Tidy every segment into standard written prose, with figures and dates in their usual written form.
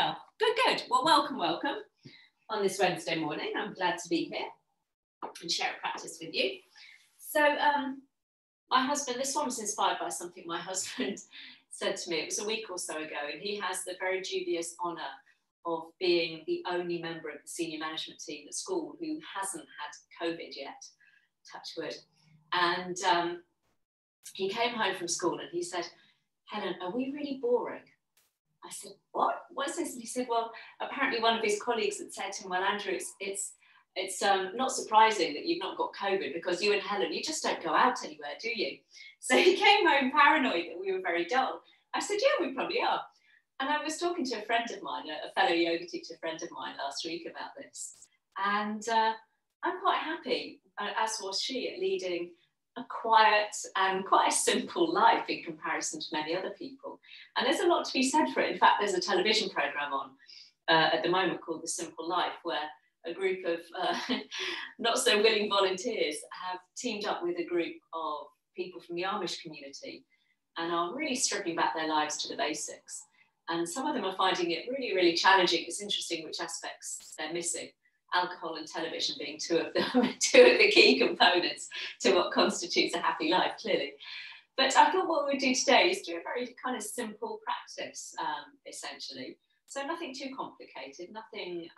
stuff. Good, good. Well, welcome on this Wednesday morning. I'm glad to be here and share a practice with you. So my husband, this one was inspired by something my husband said to me. It was a week or so ago, and he has the very dubious honour of being the only member of the senior management team at school who hasn't had COVID yet, touch wood. And he came home from school and he said, "Helen, are we really boring?" I said, "What? What's this?" And he said, "Well, apparently one of his colleagues had said to him, 'Well, Andrew, it's not surprising that you've not got COVID because you and Helen, you just don't go out anywhere, do you?" So he came home paranoid that we were very dull. I said, "Yeah, we probably are." And I was talking to a friend of mine, a fellow yoga teacher friend of mine last week about this. And I'm quite happy, as was she, at leading a quiet and quite a simple life in comparison to many other people. And there's a lot to be said for it. In fact, there's a television program on at the moment called The Simple Life, where a group of not so willing volunteers have teamed up with a group of people from the Amish community and are really stripping back their lives to the basics. And some of them are finding it really, really challenging. It's interesting which aspects they're missing. Alcohol and television being two of the key components to what constitutes a happy life, clearly. But I thought what we'd do today is do a very kind of simple practice, essentially. So nothing too complicated, nothing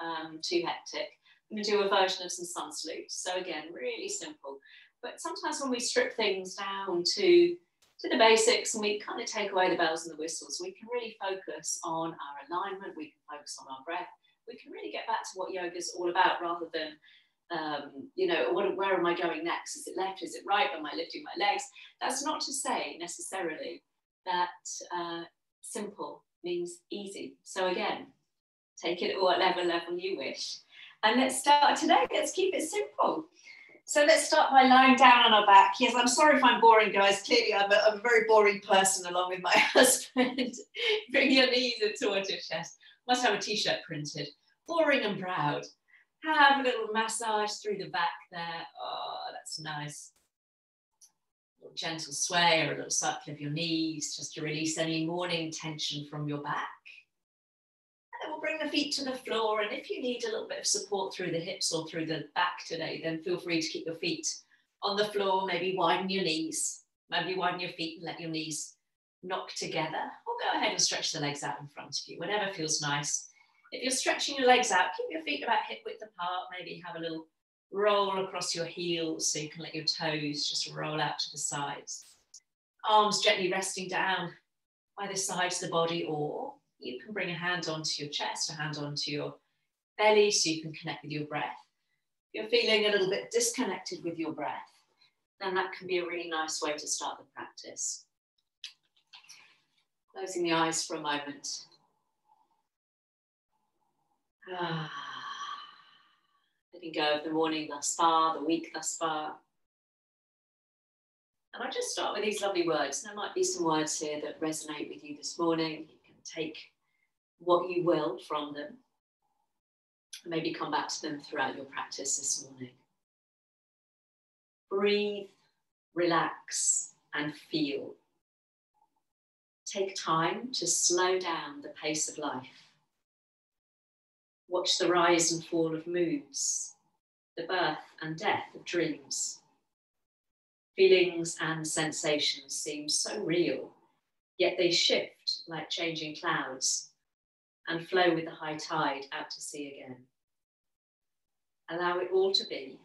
too hectic. I'm going to do a version of some sun salutes. So again, really simple. But sometimes when we strip things down to the basics and we kind of take away the bells and the whistles, we can really focus on our alignment, we can focus on our breath. We can really get back to what yoga is all about rather than, where am I going next? Is it left? Is it right? Am I lifting my legs? That's not to say necessarily that simple means easy. So again, take it at whatever level you wish. And let's start today. Let's keep it simple. So let's start by lying down on our back. Yes, I'm sorry if I'm boring, guys. Clearly, I'm a very boring person along with my husband. Bring your knees towards your chest. Must have a t-shirt printed. Boring and proud. Have a little massage through the back there. Oh, that's nice. A little gentle sway or a little circle of your knees just to release any morning tension from your back. And then we'll bring the feet to the floor. And if you need a little bit of support through the hips or through the back today, then feel free to keep your feet on the floor. Maybe widen your knees. Maybe widen your feet and let your knees knock together. Or go ahead and stretch the legs out in front of you, whatever feels nice. If you're stretching your legs out, keep your feet about hip width apart. Maybe have a little roll across your heels so you can let your toes just roll out to the sides. Arms gently resting down by the sides of the body, or you can bring a hand onto your chest, a hand onto your belly so you can connect with your breath. If you're feeling a little bit disconnected with your breath, then that can be a really nice way to start the practice. Closing the eyes for a moment. Letting go of the morning thus far, the week thus far. And I'll just start with these lovely words. There might be some words here that resonate with you this morning. You can take what you will from them and maybe come back to them throughout your practice this morning. Breathe, relax, and feel. Take time to slow down the pace of life. Watch the rise and fall of moods, the birth and death of dreams. Feelings and sensations seem so real, yet they shift like changing clouds and flow with the high tide out to sea again. Allow it all to be.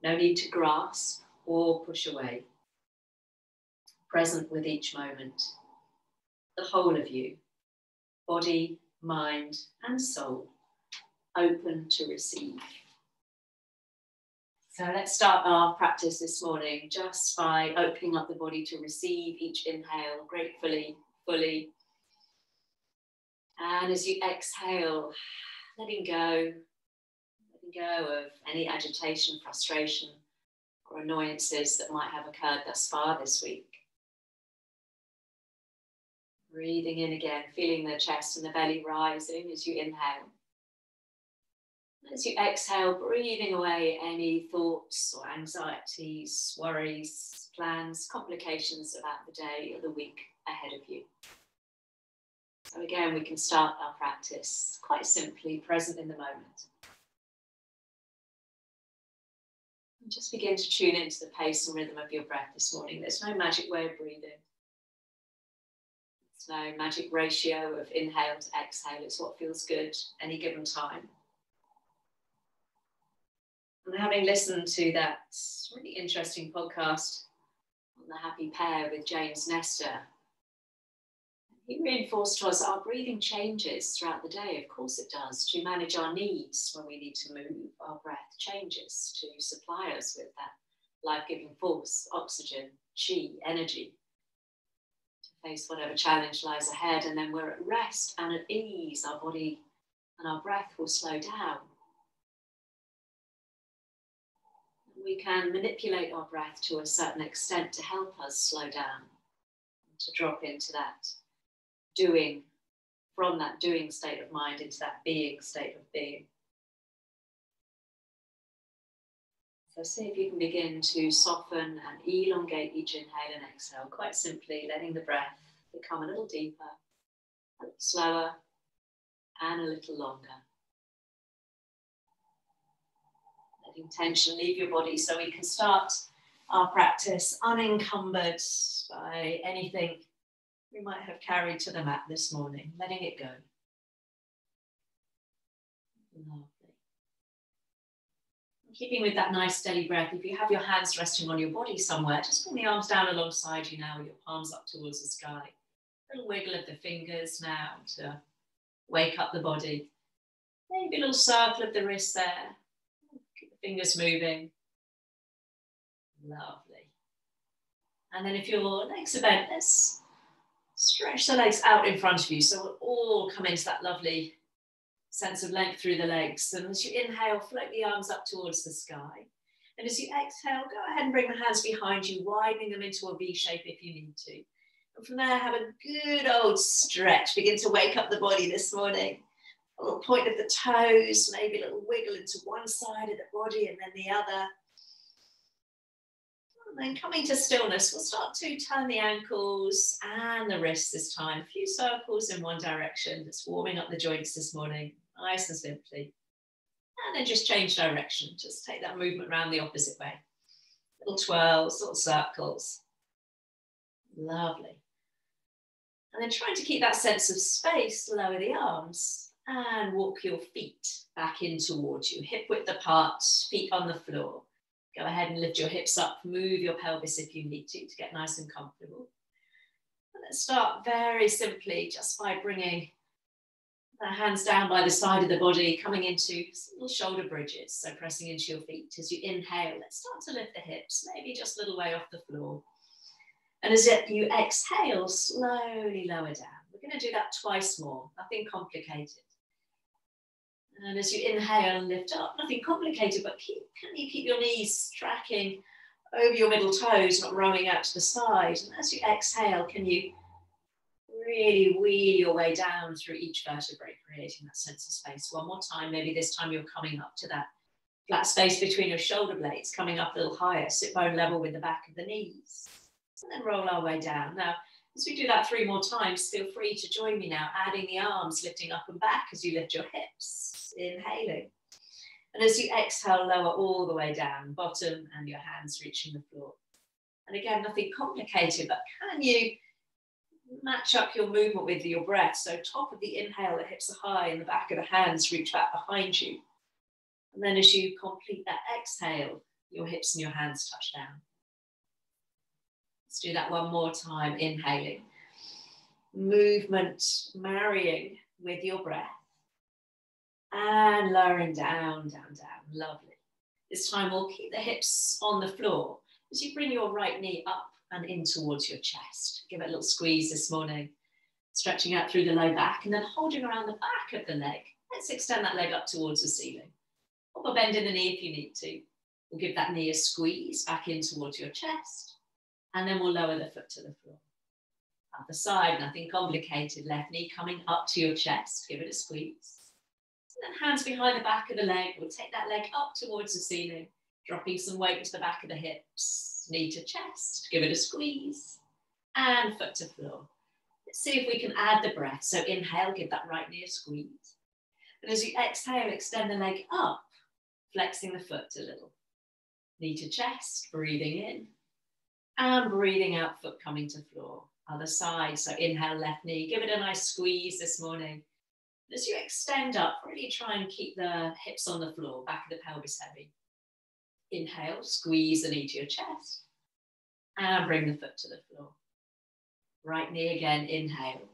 No need to grasp or push away. Present with each moment. The whole of you, body, mind, and soul, open to receive. So let's start our practice this morning just by opening up the body to receive each inhale gratefully, fully. And as you exhale, letting go of any agitation, frustration, or annoyances that might have occurred thus far this week. Breathing in again, feeling the chest and the belly rising as you inhale. As you exhale, breathing away any thoughts or anxieties, worries, plans, complications about the day or the week ahead of you. So again, we can start our practice quite simply, present in the moment. And just begin to tune into the pace and rhythm of your breath this morning. There's no magic way of breathing. There's no magic ratio of inhale to exhale. It's what feels good any given time. And having listened to that really interesting podcast on the Happy Pair with James Nestor, he reinforced to us our breathing changes throughout the day. Of course it does. To manage our needs when we need to move, our breath changes to supply us with that life-giving force, oxygen, chi, energy, to face whatever challenge lies ahead. And then we're at rest and at ease. Our body and our breath will slow down. We can manipulate our breath to a certain extent to help us slow down, to drop into that doing, from that doing state of mind into that being state of being. So see if you can begin to soften and elongate each inhale and exhale, quite simply letting the breath become a little deeper, a little slower, and a little longer. Letting tension leave your body so we can start our practice unencumbered by anything we might have carried to the mat this morning, letting it go. Lovely. Keeping with that nice steady breath, if you have your hands resting on your body somewhere, just bring the arms down alongside you now with your palms up towards the sky. A little wiggle of the fingers now to wake up the body. Maybe a little circle of the wrists there. Keep the fingers moving. Lovely. And then if your legs are bent, let's stretch the legs out in front of you so we'll all come into that lovely sense of length through the legs. And as you inhale, float the arms up towards the sky. And as you exhale, go ahead and bring the hands behind you, widening them into a V shape if you need to. And from there, have a good old stretch. Begin to wake up the body this morning. A little point of the toes, maybe a little wiggle into one side of the body and then the other. And then coming to stillness, we'll start to turn the ankles and the wrists this time. A few circles in one direction, just warming up the joints this morning, nice and simply. And then just change direction. Just take that movement around the opposite way. Little twirls, little circles. Lovely. And then trying to keep that sense of space, lower the arms and walk your feet back in towards you. Hip width apart, feet on the floor. Go ahead and lift your hips up, move your pelvis if you need to get nice and comfortable. And let's start very simply just by bringing the hands down by the side of the body, coming into little shoulder bridges. So pressing into your feet as you inhale. Let's start to lift the hips, maybe just a little way off the floor. And as you exhale, slowly lower down. We're going to do that twice more, nothing complicated. And as you inhale and lift up, nothing complicated, but can you keep your knees tracking over your middle toes, not rolling out to the side? And as you exhale, can you really wheel your way down through each vertebrae, creating that sense of space? One more time, maybe this time you're coming up to that flat space between your shoulder blades, coming up a little higher, sit bone level with the back of the knees. And then roll our way down. Now, as we do that 3 more times, feel free to join me now, adding the arms, lifting up and back as you lift your hips, inhaling. And as you exhale, lower all the way down, bottom and your hands reaching the floor. And again, nothing complicated, but can you match up your movement with your breath? So top of the inhale, the hips are high and the back of the hands reach back behind you. And then as you complete that exhale, your hips and your hands touch down. Let's do that one more time, inhaling. Movement marrying with your breath. And lowering down, down, down. Lovely. This time we'll keep the hips on the floor as you bring your right knee up and in towards your chest. Give it a little squeeze this morning. Stretching out through the low back and then holding around the back of the leg. Let's extend that leg up towards the ceiling. Pop a bend in the knee if you need to. We'll give that knee a squeeze back in towards your chest. And then we'll lower the foot to the floor. Other side, nothing complicated. Left knee coming up to your chest. Give it a squeeze. And then hands behind the back of the leg. We'll take that leg up towards the ceiling, dropping some weight to the back of the hips. Knee to chest. Give it a squeeze. And foot to floor. Let's see if we can add the breath. So inhale, give that right knee a squeeze. And as you exhale, extend the leg up, flexing the foot a little. Knee to chest, breathing in. And breathing out, foot coming to floor. Other side, so inhale, left knee. Give it a nice squeeze this morning. As you extend up, really try and keep the hips on the floor, back of the pelvis heavy. Inhale, squeeze the knee to your chest. And bring the foot to the floor. Right knee again, inhale.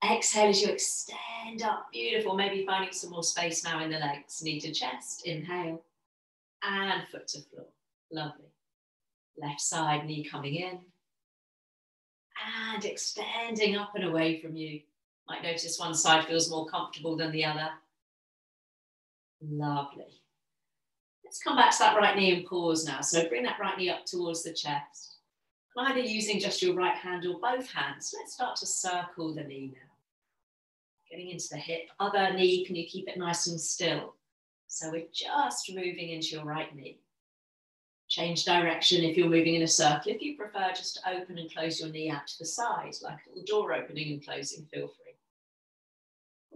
Exhale as you extend up, beautiful. Maybe finding some more space now in the legs. Knee to chest, inhale. And foot to floor, lovely. Left side, knee coming in. And extending up and away from you. Might notice one side feels more comfortable than the other. Lovely. Let's come back to that right knee and pause now. So bring that right knee up towards the chest. And either using just your right hand or both hands, let's start to circle the knee now. Getting into the hip. Other knee, can you keep it nice and still? So we're just moving into your right knee. Change direction if you're moving in a circle. If you prefer, just to open and close your knee out to the side, like a little door opening and closing, feel free.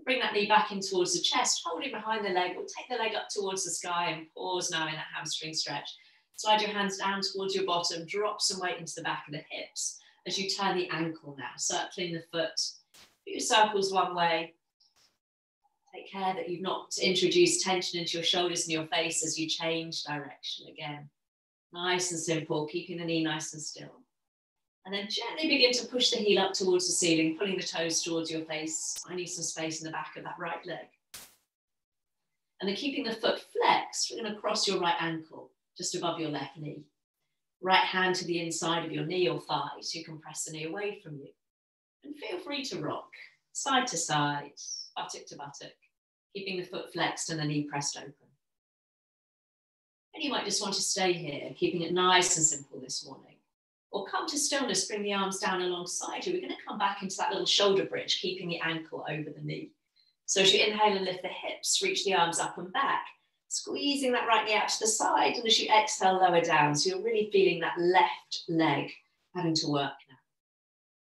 Bring that knee back in towards the chest, holding behind the leg. We'll take the leg up towards the sky and pause now in that hamstring stretch. Slide your hands down towards your bottom, drop some weight into the back of the hips as you turn the ankle now, circling the foot. A few circles one way. Take care that you've not introduced tension into your shoulders and your face as you change direction again. Nice and simple, keeping the knee nice and still. And then gently begin to push the heel up towards the ceiling, pulling the toes towards your face. I need some space in the back of that right leg. And then keeping the foot flexed, we're going to cross your right ankle just above your left knee. Right hand to the inside of your knee or thigh, so you can press the knee away from you. And feel free to rock, side to side, buttock to buttock, keeping the foot flexed and the knee pressed open. And you might just want to stay here, keeping it nice and simple this morning. Or come to stillness, bring the arms down alongside you. We're going to come back into that little shoulder bridge, keeping the ankle over the knee. So as you inhale and lift the hips, reach the arms up and back, squeezing that right knee out to the side. And as you exhale, lower down. So you're really feeling that left leg having to work now.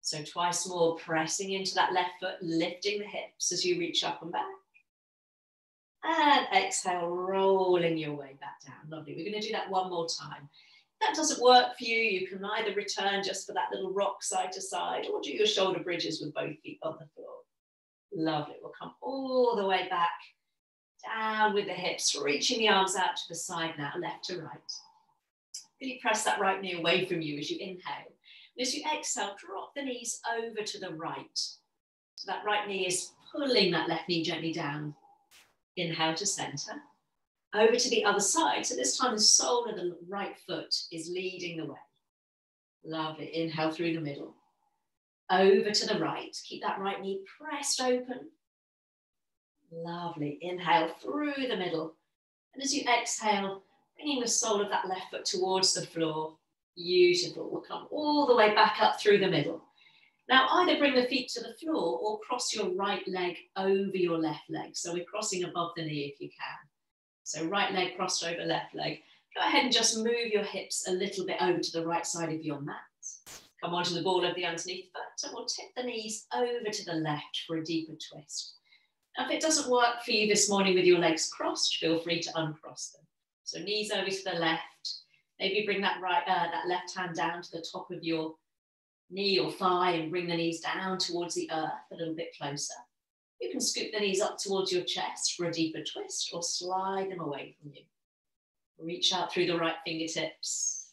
So twice more, pressing into that left foot, lifting the hips as you reach up and back. And exhale, rolling your way back down. Lovely. We're going to do that one more time. If that doesn't work for you, you can either return just for that little rock side to side or do your shoulder bridges with both feet on the floor. Lovely. We'll come all the way back, down with the hips, reaching the arms out to the side now, left to right. Really press that right knee away from you as you inhale. And as you exhale, drop the knees over to the right. So that right knee is pulling that left knee gently down. Inhale to center, over to the other side. So this time the sole of the right foot is leading the way. Lovely. Inhale through the middle. Over to the right. Keep that right knee pressed open. Lovely. Inhale through the middle. And as you exhale, bringing the sole of that left foot towards the floor. Beautiful. We'll come all the way back up through the middle. Now either bring the feet to the floor or cross your right leg over your left leg. So we're crossing above the knee if you can. So right leg crossed over left leg. Go ahead and just move your hips a little bit over to the right side of your mat. Come onto the ball of the underneath foot and we'll tip the knees over to the left for a deeper twist. Now if it doesn't work for you this morning with your legs crossed, feel free to uncross them. So knees over to the left. Maybe bring that left hand down to the top of your knee or thigh and bring the knees down towards the earth a little bit closer. You can scoop the knees up towards your chest for a deeper twist or slide them away from you. Reach out through the right fingertips.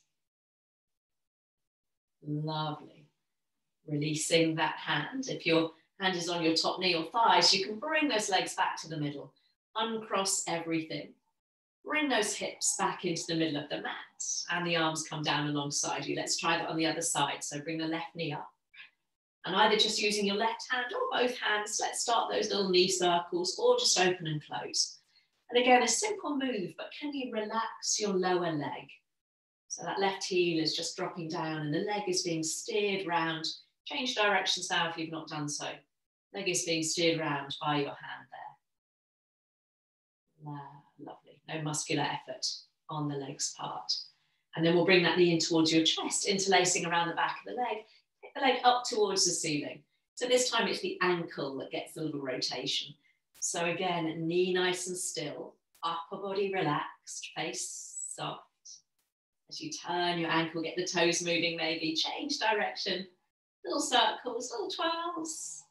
Lovely. Releasing that hand. If your hand is on your top knee or thighs, you can bring those legs back to the middle. Uncross everything. Bring those hips back into the middle of the mat and the arms come down alongside you. Let's try that on the other side. So bring the left knee up and either just using your left hand or both hands, let's start those little knee circles or just open and close. And again, a simple move, but can you relax your lower leg? So that left heel is just dropping down and the leg is being steered round. Change directions now if you've not done so. Leg is being steered round by your hand there. Lovely. No muscular effort on the legs part. And then we'll bring that knee in towards your chest, interlacing around the back of the leg. Take the leg up towards the ceiling. So this time it's the ankle that gets a little rotation. So again, knee nice and still, upper body relaxed, face soft. As you turn your ankle, get the toes moving maybe, change direction, little circles, little twirls.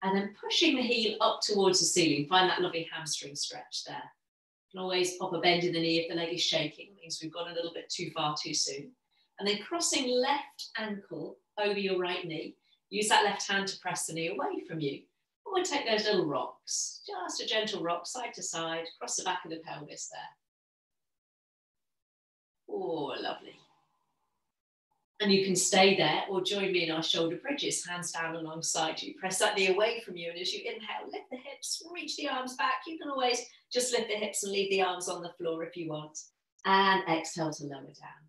And then pushing the heel up towards the ceiling, find that lovely hamstring stretch there. You can always pop a bend in the knee if the leg is shaking, means we've gone a little bit too far too soon. And then crossing left ankle over your right knee. Use that left hand to press the knee away from you. And we'll take those little rocks, just a gentle rock side to side, across the back of the pelvis there. Oh, lovely. And you can stay there or join me in our shoulder bridges, hands down alongside you. Press that knee away from you. And as you inhale, lift the hips, reach the arms back. You can always just lift the hips and leave the arms on the floor if you want. And exhale to lower down.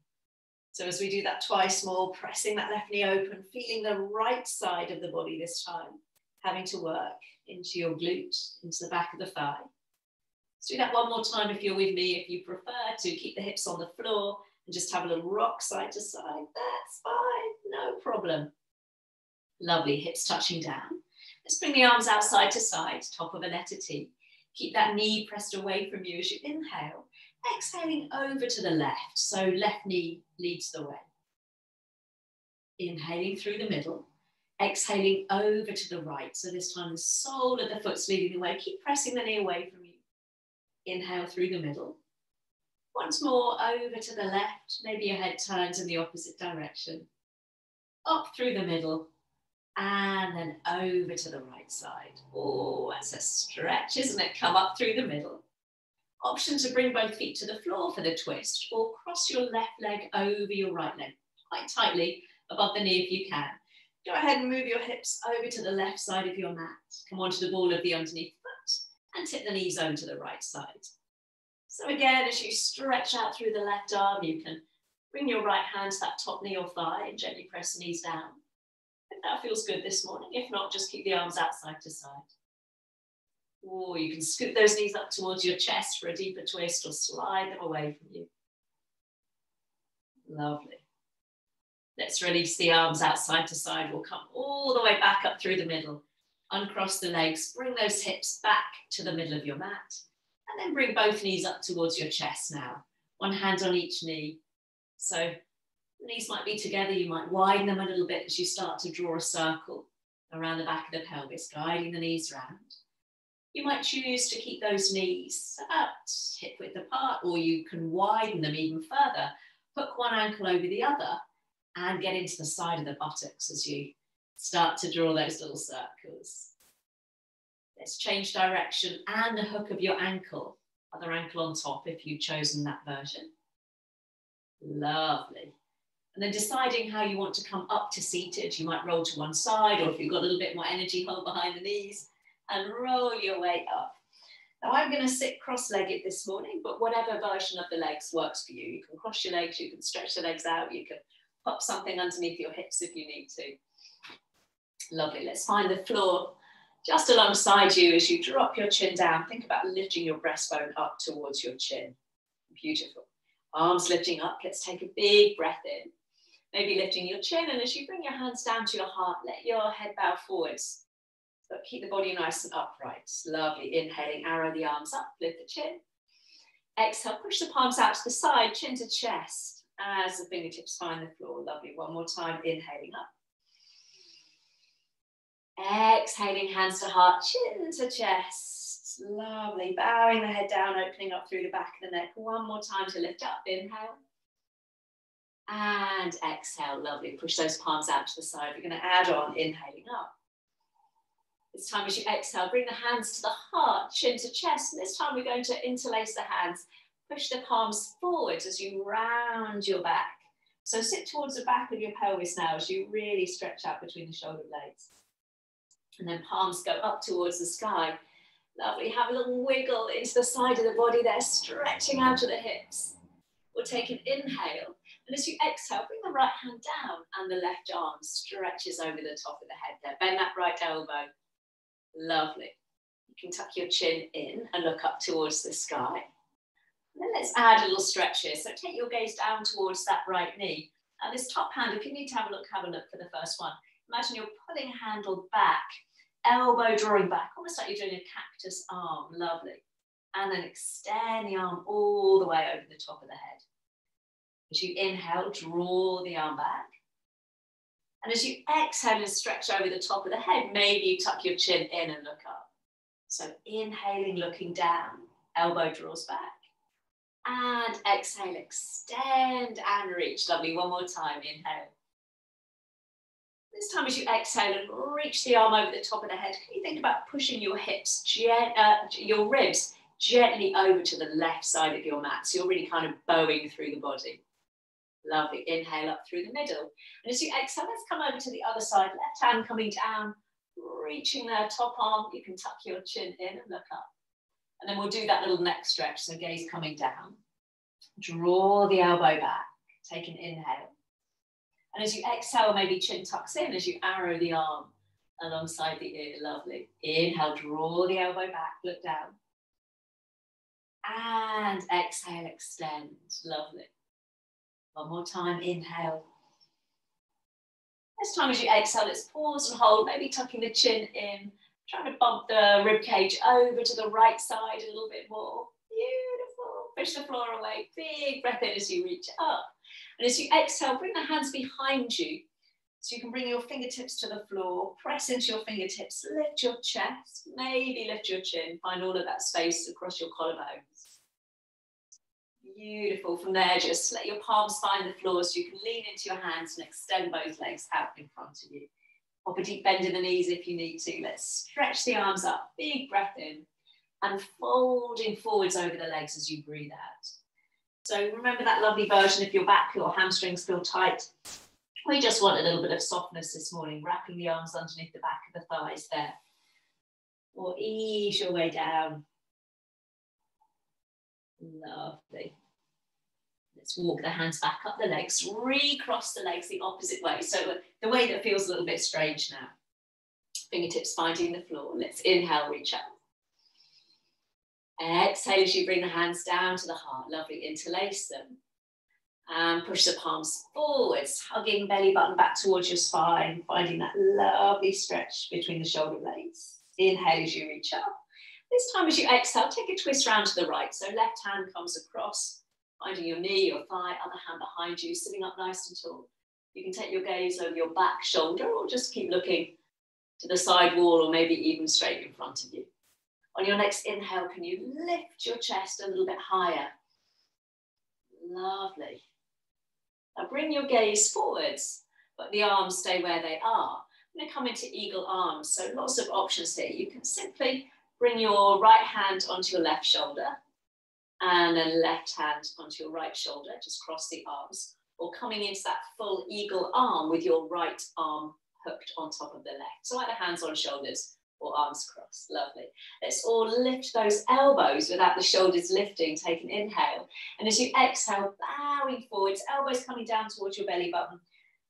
So as we do that twice more, pressing that left knee open, feeling the right side of the body this time, having to work into your glute, into the back of the thigh. Let's do that one more time if you're with me. If you prefer to keep the hips on the floor and just have a little rock side to side, that's fine, no problem. Lovely, hips touching down. Let's bring the arms out side to side, top of a letter T. Keep that knee pressed away from you as you inhale. Exhaling over to the left, so left knee leads the way. Inhaling through the middle, exhaling over to the right. So this time the sole of the foot's leading the way. Keep pressing the knee away from you. Inhale through the middle. Once more over to the left. Maybe your head turns in the opposite direction. Up through the middle and then over to the right side. Oh, that's a stretch, isn't it? Come up through the middle. Option to bring both feet to the floor for the twist or cross your left leg over your right leg, quite tightly above the knee if you can. Go ahead and move your hips over to the left side of your mat. Come onto the ball of the underneath foot and tip the knees over to the right side. So again, as you stretch out through the left arm, you can bring your right hand to that top knee or thigh and gently press the knees down. If that feels good this morning, if not, just keep the arms out side to side. Or you can scoop those knees up towards your chest for a deeper twist or slide them away from you. Lovely. Let's release the arms out side to side. We'll come all the way back up through the middle. Uncross the legs, bring those hips back to the middle of your mat. And then bring both knees up towards your chest now. One hand on each knee. So the knees might be together. You might widen them a little bit as you start to draw a circle around the back of the pelvis, guiding the knees round. You might choose to keep those knees about hip width apart, or you can widen them even further. Hook one ankle over the other and get into the side of the buttocks as you start to draw those little circles. Let's change direction and the hook of your ankle, other ankle on top if you've chosen that version. Lovely. And then deciding how you want to come up to seated. You might roll to one side, or if you've got a little bit more energy, hold behind the knees and roll your way up. Now I'm going to sit cross-legged this morning, but whatever version of the legs works for you. You can cross your legs, you can stretch the legs out, you can pop something underneath your hips if you need to. Lovely, let's find the floor just alongside you as you drop your chin down. Think about lifting your breastbone up towards your chin. Beautiful. Arms lifting up, let's take a big breath in. Maybe lifting your chin, and as you bring your hands down to your heart, let your head bow forwards. But keep the body nice and upright. Lovely. Inhaling, arrow the arms up, lift the chin. Exhale, push the palms out to the side, chin to chest, as the fingertips find the floor. Lovely. One more time, inhaling up. Exhaling, hands to heart, chin to chest. Lovely. Bowing the head down, opening up through the back of the neck. One more time to lift up. Inhale. And exhale. Lovely. Push those palms out to the side. We're going to add on, inhaling up. This time as you exhale, bring the hands to the heart, chin to chest. And this time we're going to interlace the hands. Push the palms forwards as you round your back. So sit towards the back of your pelvis now as you really stretch out between the shoulder blades. And then palms go up towards the sky. Lovely. Have a little wiggle into the side of the body there, stretching out of the hips. We'll take an inhale. And as you exhale, bring the right hand down and the left arm stretches over the top of the head there. Bend that right elbow. Lovely. You can tuck your chin in and look up towards the sky. And then let's add a little stretch here. So take your gaze down towards that right knee Now this top hand, if you need to have a look for the first one. Imagine you're pulling handle back, elbow drawing back, almost like you're doing a cactus arm, lovely. And then extend the arm all the way over the top of the head. As you inhale, draw the arm back. And as you exhale and stretch over the top of the head, maybe you tuck your chin in and look up. So inhaling, looking down, elbow draws back. And exhale, extend and reach. Lovely, one more time, inhale. This time as you exhale and reach the arm over the top of the head, can you think about pushing your hips, your ribs gently over to the left side of your mat. So you're really kind of bowing through the body. Lovely, inhale up through the middle. And as you exhale, let's come over to the other side. Left hand coming down, reaching the top arm. You can tuck your chin in and look up. And then we'll do that little neck stretch. So gaze coming down. Draw the elbow back. Take an inhale. And as you exhale, maybe chin tucks in as you arrow the arm alongside the ear. Lovely. Inhale, draw the elbow back, look down. And exhale, extend. Lovely. One more time, inhale. This time as you exhale, let's pause and hold, maybe tucking the chin in, trying to bump the rib cage over to the right side a little bit more. Beautiful. Push the floor away. Big breath in as you reach up. And as you exhale, bring the hands behind you so you can bring your fingertips to the floor, press into your fingertips, lift your chest, maybe lift your chin, find all of that space across your collarbones. Beautiful. From there, just let your palms find the floor so you can lean into your hands and extend both legs out in front of you. Pop a deep bend in the knees if you need to. Let's stretch the arms up, big breath in, and folding forwards over the legs as you breathe out. So remember that lovely version if your back or hamstrings feel tight. We just want a little bit of softness this morning, wrapping the arms underneath the back of the thighs there. Or ease your way down. Lovely. Let's walk the hands back up the legs, recross the legs the opposite way. So the way that feels a little bit strange now. Fingertips finding the floor. Let's inhale, reach up. Exhale as you bring the hands down to the heart. Lovely, interlace them. And push the palms forwards, hugging belly button back towards your spine, finding that lovely stretch between the shoulder blades. Inhale as you reach up. This time as you exhale, take a twist round to the right. So left hand comes across, finding your knee, your thigh, other hand behind you, sitting up nice and tall. You can take your gaze over your back shoulder or just keep looking to the side wall or maybe even straight in front of you. On your next inhale, can you lift your chest a little bit higher? Lovely. Now bring your gaze forwards, but the arms stay where they are. I'm going to come into eagle arms, so lots of options here. You can simply bring your right hand onto your left shoulder and then left hand onto your right shoulder, just cross the arms, or coming into that full eagle arm with your right arm hooked on top of the left. So either hands on shoulders or arms crossed. Lovely. Let's all lift those elbows without the shoulders lifting. Take an inhale. And as you exhale, bowing forwards, elbows coming down towards your belly button.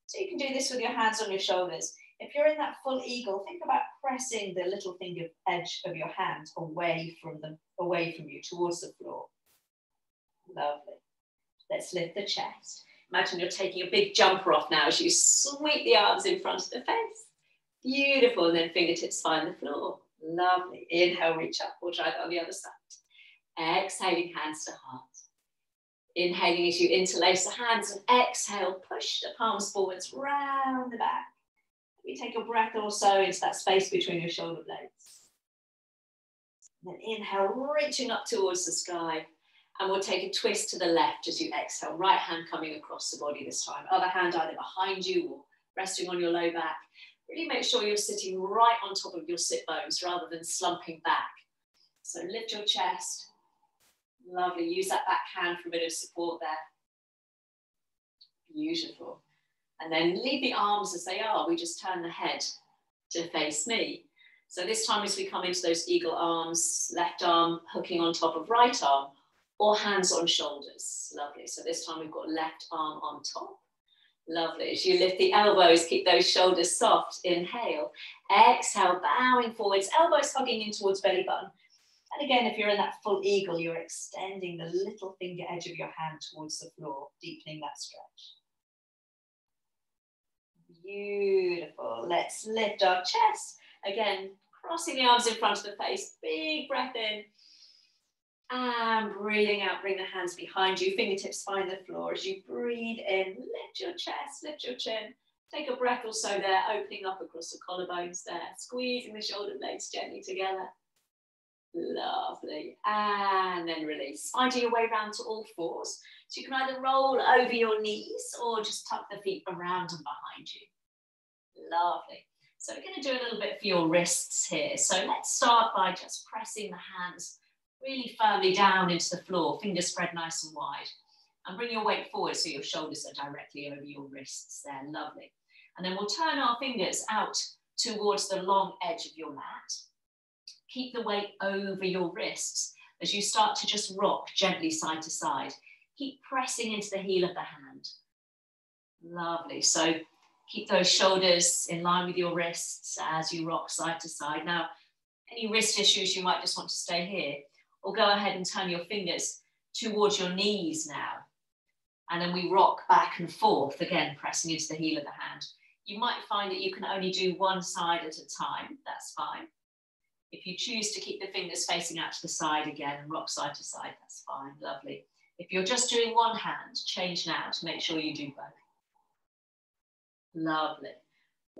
So you can do this with your hands on your shoulders. If you're in that full eagle, think about pressing the little finger edge of your hand away from you towards the floor. Lovely. Let's lift the chest. Imagine you're taking a big jumper off now as you sweep the arms in front of the face. Beautiful, and then fingertips find the floor. Lovely. Inhale, reach up. We'll try that on the other side. Exhaling, hands to heart. Inhaling as you interlace the hands and exhale, push the palms forwards, round the back. You take a breath or so into that space between your shoulder blades. And then inhale, reaching up towards the sky. And we'll take a twist to the left as you exhale. Right hand coming across the body this time. Other hand either behind you or resting on your low back. Really make sure you're sitting right on top of your sit bones rather than slumping back. So lift your chest. Lovely. Use that back hand for a bit of support there. Beautiful. And then leave the arms as they are. We just turn the head to face me. So this time as we come into those eagle arms, left arm hooking on top of right arm or hands on shoulders. Lovely. So this time we've got left arm on top. Lovely. As you lift the elbows, keep those shoulders soft. Inhale. Exhale, bowing forwards, elbows hugging in towards belly button. And again, if you're in that full eagle, you're extending the little finger edge of your hand towards the floor, deepening that stretch. Beautiful. Let's lift our chest. Again, crossing the arms in front of the face. Big breath in. And breathing out, bring the hands behind you. Fingertips find the floor. As you breathe in, lift your chest, lift your chin. Take a breath or so there, opening up across the collarbones there. Squeezing the shoulder blades gently together. Lovely. And then release. Finding your way around to all fours. So you can either roll over your knees or just tuck the feet around and behind you. Lovely. So we're going to do a little bit for your wrists here. So let's start by just pressing the hands really firmly down into the floor. Fingers spread nice and wide. And bring your weight forward so your shoulders are directly over your wrists there. Lovely. And then we'll turn our fingers out towards the long edge of your mat. Keep the weight over your wrists as you start to just rock gently side to side. Keep pressing into the heel of the hand. Lovely. So keep those shoulders in line with your wrists as you rock side to side. Now, any wrist issues, you might just want to stay here, or go ahead and turn your fingers towards your knees now. And then we rock back and forth, again, pressing into the heel of the hand. You might find that you can only do one side at a time. That's fine. If you choose to keep the fingers facing out to the side again and rock side to side, that's fine. Lovely. If you're just doing one hand, change now to make sure you do both. Lovely.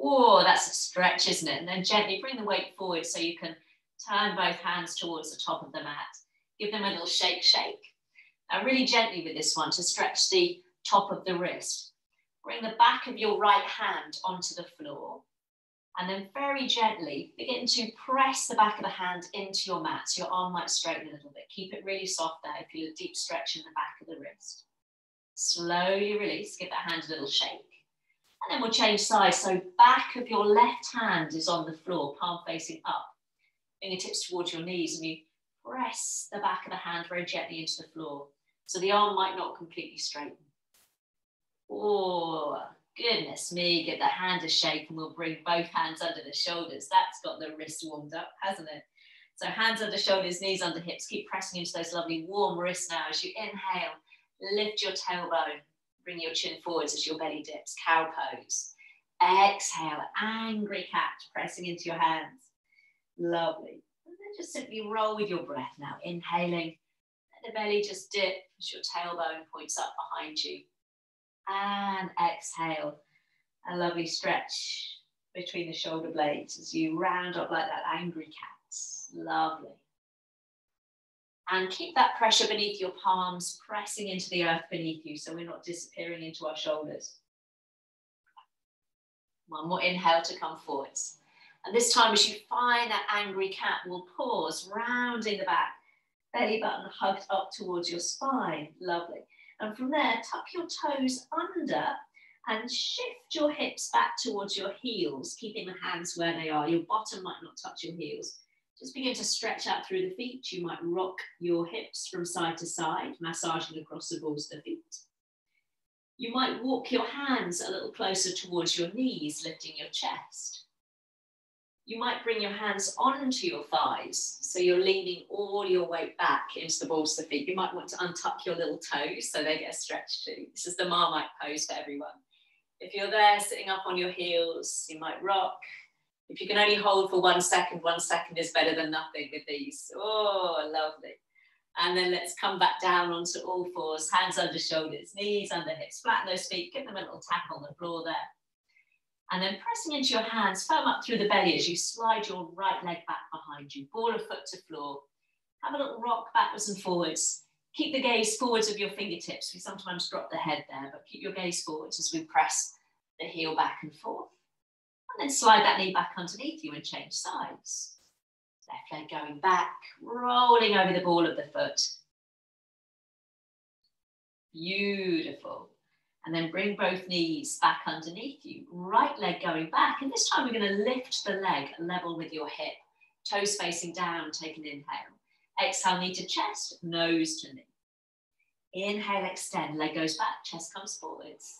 Oh, that's a stretch, isn't it? And then gently bring the weight forward so you can turn both hands towards the top of the mat. Give them a little shake, shake. Now really gently with this one to stretch the top of the wrist. Bring the back of your right hand onto the floor. And then very gently begin to press the back of the hand into your mat. So your arm might straighten a little bit. Keep it really soft there. Feel a deep stretch in the back of the wrist. Slowly release. Give that hand a little shake. And then we'll change sides. So back of your left hand is on the floor, palm facing up. Fingertips towards your knees. And you press the back of the hand very gently into the floor. So the arm might not completely straighten. Oh, goodness me, give the hand a shake and we'll bring both hands under the shoulders. That's got the wrist warmed up, hasn't it? So hands under shoulders, knees under hips. Keep pressing into those lovely warm wrists now. As you inhale, lift your tailbone. Bring your chin forwards as your belly dips. Cow pose. Exhale, angry cat, pressing into your hands. Lovely. And then just simply roll with your breath now. Inhaling, let the belly just dip as your tailbone points up behind you. And exhale, a lovely stretch between the shoulder blades as you round up like that angry cat. Lovely. And keep that pressure beneath your palms, pressing into the earth beneath you so we're not disappearing into our shoulders. One more inhale to come forwards. And this time as you find that angry cat, we'll pause, rounding the back, belly button hugged up towards your spine. Lovely. And from there, tuck your toes under and shift your hips back towards your heels, keeping the hands where they are. Your bottom might not touch your heels. Just begin to stretch out through the feet. You might rock your hips from side to side, massaging across the balls of the feet. You might walk your hands a little closer towards your knees, lifting your chest. You might bring your hands onto your thighs, so you're leaning all your weight back into the balls of the feet. You might want to untuck your little toes so they get stretched too. This is the Marmite pose for everyone. If you're there sitting up on your heels, you might rock. If you can only hold for 1 second is better than nothing with these. Oh, lovely. And then let's come back down onto all fours, hands under shoulders, knees under hips, flatten those feet, give them a little tap on the floor there. And then pressing into your hands, firm up through the belly as you slide your right leg back behind you, ball of foot to floor. Have a little rock backwards and forwards. Keep the gaze forwards of your fingertips. We sometimes drop the head there, but keep your gaze forwards as we press the heel back and forth. And then slide that knee back underneath you and change sides. Left leg going back, rolling over the ball of the foot. Beautiful. And then bring both knees back underneath you. Right leg going back. And this time we're going to lift the leg level with your hip. Toes facing down, take an inhale. Exhale, knee to chest, nose to knee. Inhale, extend, leg goes back, chest comes forwards.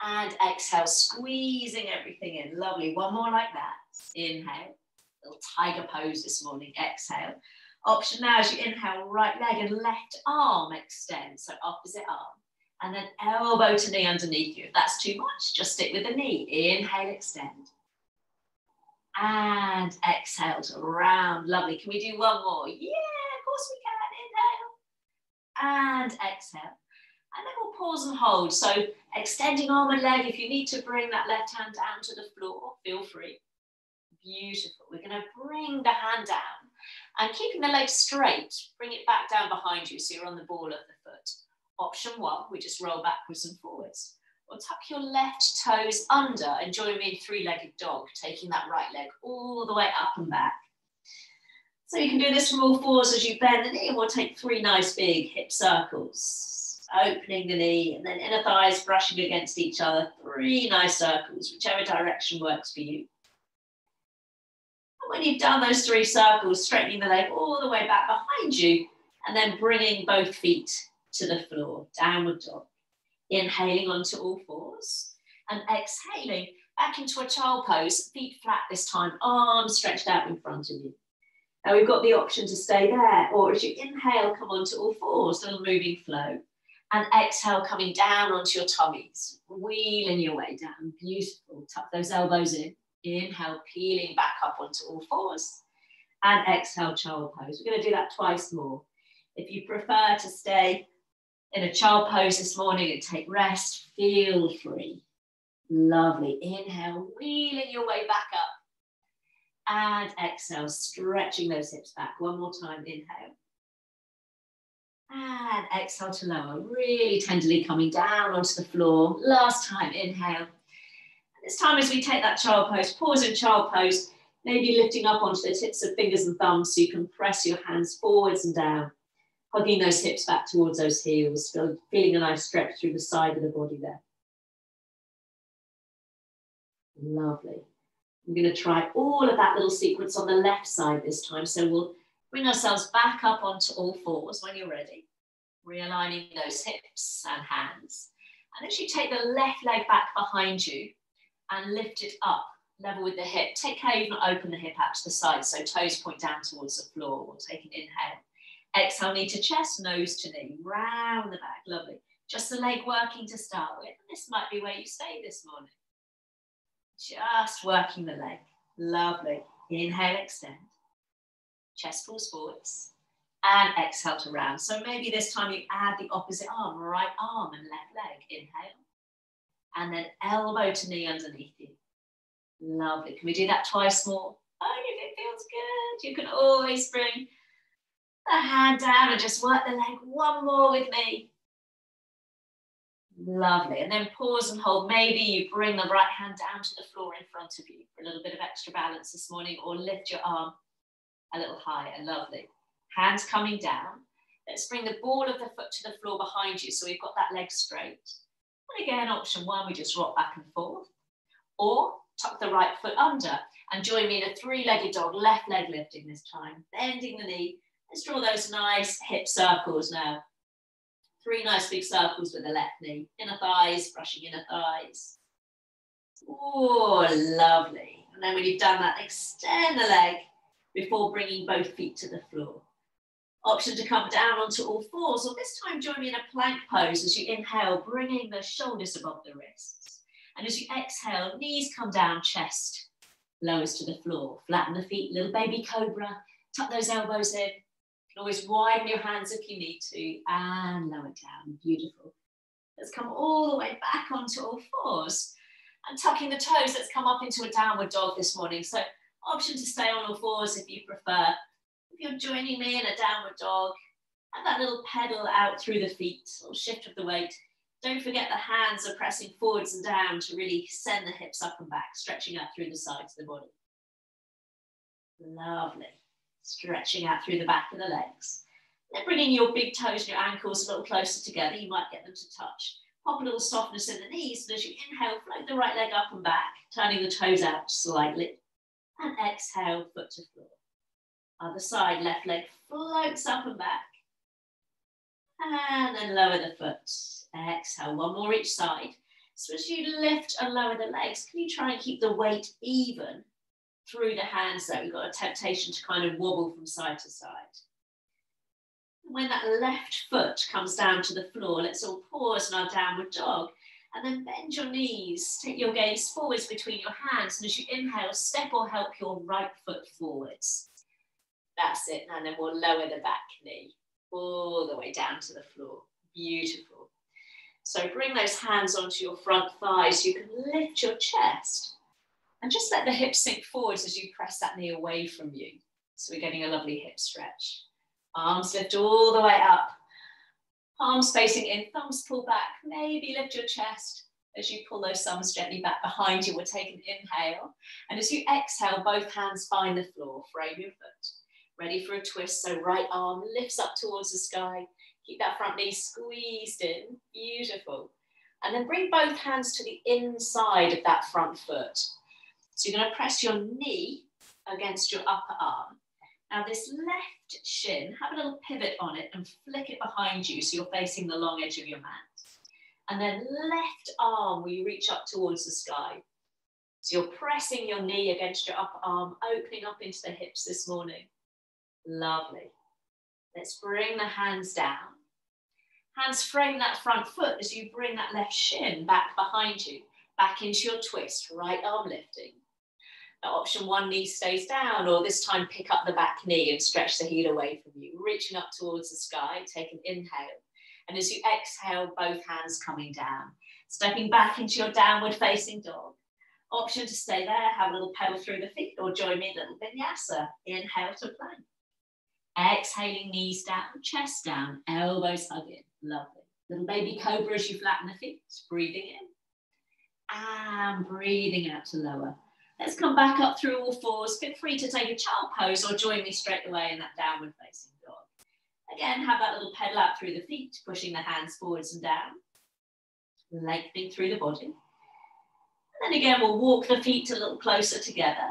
And exhale, squeezing everything in. Lovely, one more like that. Inhale, little tiger pose this morning. Exhale. Option now as you inhale, right leg and left arm extend. So opposite arm. And then elbow to knee underneath you. If that's too much, just stick with the knee. Inhale, extend. And exhale to round. Lovely. Can we do one more? Yeah, of course we can. Inhale. And exhale. And then we'll pause and hold. So extending arm and leg. If you need to bring that left hand down to the floor, feel free. Beautiful. We're going to bring the hand down and keeping the leg straight, bring it back down behind you so you're on the ball of the foot. Option one, we just roll backwards and forwards. Or tuck your left toes under and join me in three-legged dog, taking that right leg all the way up and back. So you can do this from all fours as you bend the knee, and we'll take three nice big hip circles. Opening the knee and then inner thighs brushing against each other. Three nice circles, whichever direction works for you. And when you've done those three circles, straightening the leg all the way back behind you, and then bringing both feet to the floor, downward dog. Inhaling onto all fours and exhaling back into a child pose, feet flat this time, arms stretched out in front of you. Now we've got the option to stay there, or as you inhale, come onto all fours, little moving flow, and exhale, coming down onto your tummies, wheeling your way down, beautiful. Tuck those elbows in, inhale, peeling back up onto all fours, and exhale, child pose. We're going to do that twice more. If you prefer to stay in a child pose this morning and take rest, feel free. Lovely. Inhale, wheeling your way back up. And exhale, stretching those hips back. One more time, inhale. And exhale to lower, really tenderly coming down onto the floor. Last time, inhale. And this time as we take that child pose, pause in child pose, maybe lifting up onto the tips of fingers and thumbs so you can press your hands forwards and down. Hugging those hips back towards those heels, still feeling a nice stretch through the side of the body there. Lovely. We're going to try all of that little sequence on the left side this time. So we'll bring ourselves back up onto all fours when you're ready. Realigning those hips and hands. And as you take the left leg back behind you and lift it up, level with the hip. Take care you've not opened the hip out to the side, so toes point down towards the floor. We'll take an inhale. Exhale, knee to chest, nose to knee, round the back, lovely. Just the leg working to start with. And this might be where you stay this morning. Just working the leg, lovely. Inhale, extend. Chest pulls forwards. And exhale to round. So maybe this time you add the opposite arm, right arm and left leg. Inhale. And then elbow to knee underneath you. Lovely. Can we do that twice more? Only if it feels good. You can always bring the hand down and just work the leg one more with me. Lovely. And then pause and hold. Maybe you bring the right hand down to the floor in front of you for a little bit of extra balance this morning, or lift your arm a little higher. Lovely. Hands coming down. Let's bring the ball of the foot to the floor behind you so we've got that leg straight. And again, option one, we just rock back and forth. Or tuck the right foot under and join me in a three-legged dog, left leg lifting this time, bending the knee. Let's draw those nice hip circles now. Three nice big circles with the left knee. Inner thighs, brushing inner thighs. Oh, lovely. And then when you've done that, extend the leg before bringing both feet to the floor. Option to come down onto all fours, or this time join me in a plank pose as you inhale, bringing the shoulders above the wrists. And as you exhale, knees come down, chest lowers to the floor. Flatten the feet, little baby cobra. Tuck those elbows in. You can always widen your hands if you need to, and lower down. Beautiful. Let's come all the way back onto all fours. And tucking the toes, let's come up into a downward dog this morning. So option to stay on all fours if you prefer. If you're joining me in a downward dog, have that little pedal out through the feet, or shift of the weight. Don't forget the hands are pressing forwards and down to really send the hips up and back, stretching out through the sides of the body. Lovely. Stretching out through the back of the legs. Then bringing your big toes and your ankles a little closer together. You might get them to touch. Pop a little softness in the knees. And as you inhale, float the right leg up and back, turning the toes out slightly. And exhale, foot to floor. Other side, left leg floats up and back. And then lower the foot. Exhale, one more each side. So as you lift and lower the legs, can you try and keep the weight even through the hands there? We've got a temptation to kind of wobble from side to side. When that left foot comes down to the floor, let's all pause in our downward dog. And then bend your knees, take your gaze forwards between your hands. And as you inhale, step or help your right foot forwards. That's it. And then we'll lower the back knee all the way down to the floor. Beautiful. So bring those hands onto your front thighs. You can lift your chest and just let the hips sink forwards as you press that knee away from you. So we're getting a lovely hip stretch. Arms lift all the way up. Palms facing in, thumbs pull back. Maybe lift your chest as you pull those thumbs gently back behind you. We'll take an inhale. And as you exhale, both hands find the floor. Frame your foot. Ready for a twist. So right arm lifts up towards the sky. Keep that front knee squeezed in. Beautiful. And then bring both hands to the inside of that front foot. So you're going to press your knee against your upper arm. Now this left shin, have a little pivot on it and flick it behind you so you're facing the long edge of your mat. And then left arm, we reach up towards the sky. So you're pressing your knee against your upper arm, opening up into the hips this morning. Lovely. Let's bring the hands down. Hands frame that front foot as you bring that left shin back behind you, back into your twist, right arm lifting. Now, option one, knee stays down, or this time pick up the back knee and stretch the heel away from you, reaching up towards the sky. Take an inhale. And as you exhale, both hands coming down, stepping back into your downward facing dog. Option to stay there, have a little pedal through the feet, or join me in a little vinyasa. Inhale to plank. Exhaling, knees down, chest down, elbows hug in. Lovely. Little baby cobra as you flatten the feet, breathing in. And breathing out to lower. Let's come back up through all fours. Feel free to take a child pose or join me straight away in that downward facing dog. Again, have that little pedal out through the feet, pushing the hands forwards and down. Lengthening through the body. And then again, we'll walk the feet a little closer together.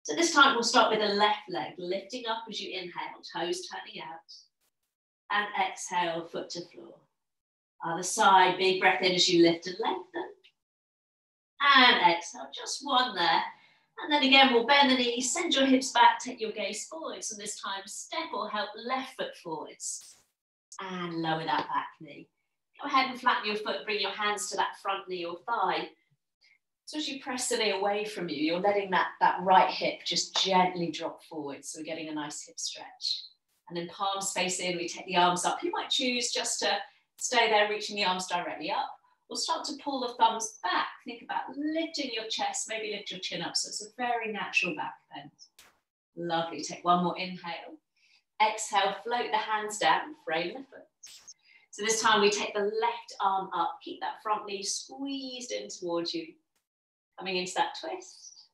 So this time we'll start with the left leg, lifting up as you inhale, toes turning out. And exhale, foot to floor. Other side, big breath in as you lift and lengthen. And exhale, just one there. And then again, we'll bend the knees, send your hips back, take your gaze forwards, and this time step or help left foot forwards. And lower that back knee. Go ahead and flatten your foot, bring your hands to that front knee or thigh. So as you press the knee away from you, you're letting that right hip just gently drop forward. So we're getting a nice hip stretch. And then palms face in, we take the arms up. You might choose just to stay there, reaching the arms directly up. We'll start to pull the thumbs back. Think about lifting your chest, maybe lift your chin up. So it's a very natural back bend. Lovely. Take one more inhale. Exhale, float the hands down, frame the foot. So this time we take the left arm up. Keep that front knee squeezed in towards you. Coming into that twist.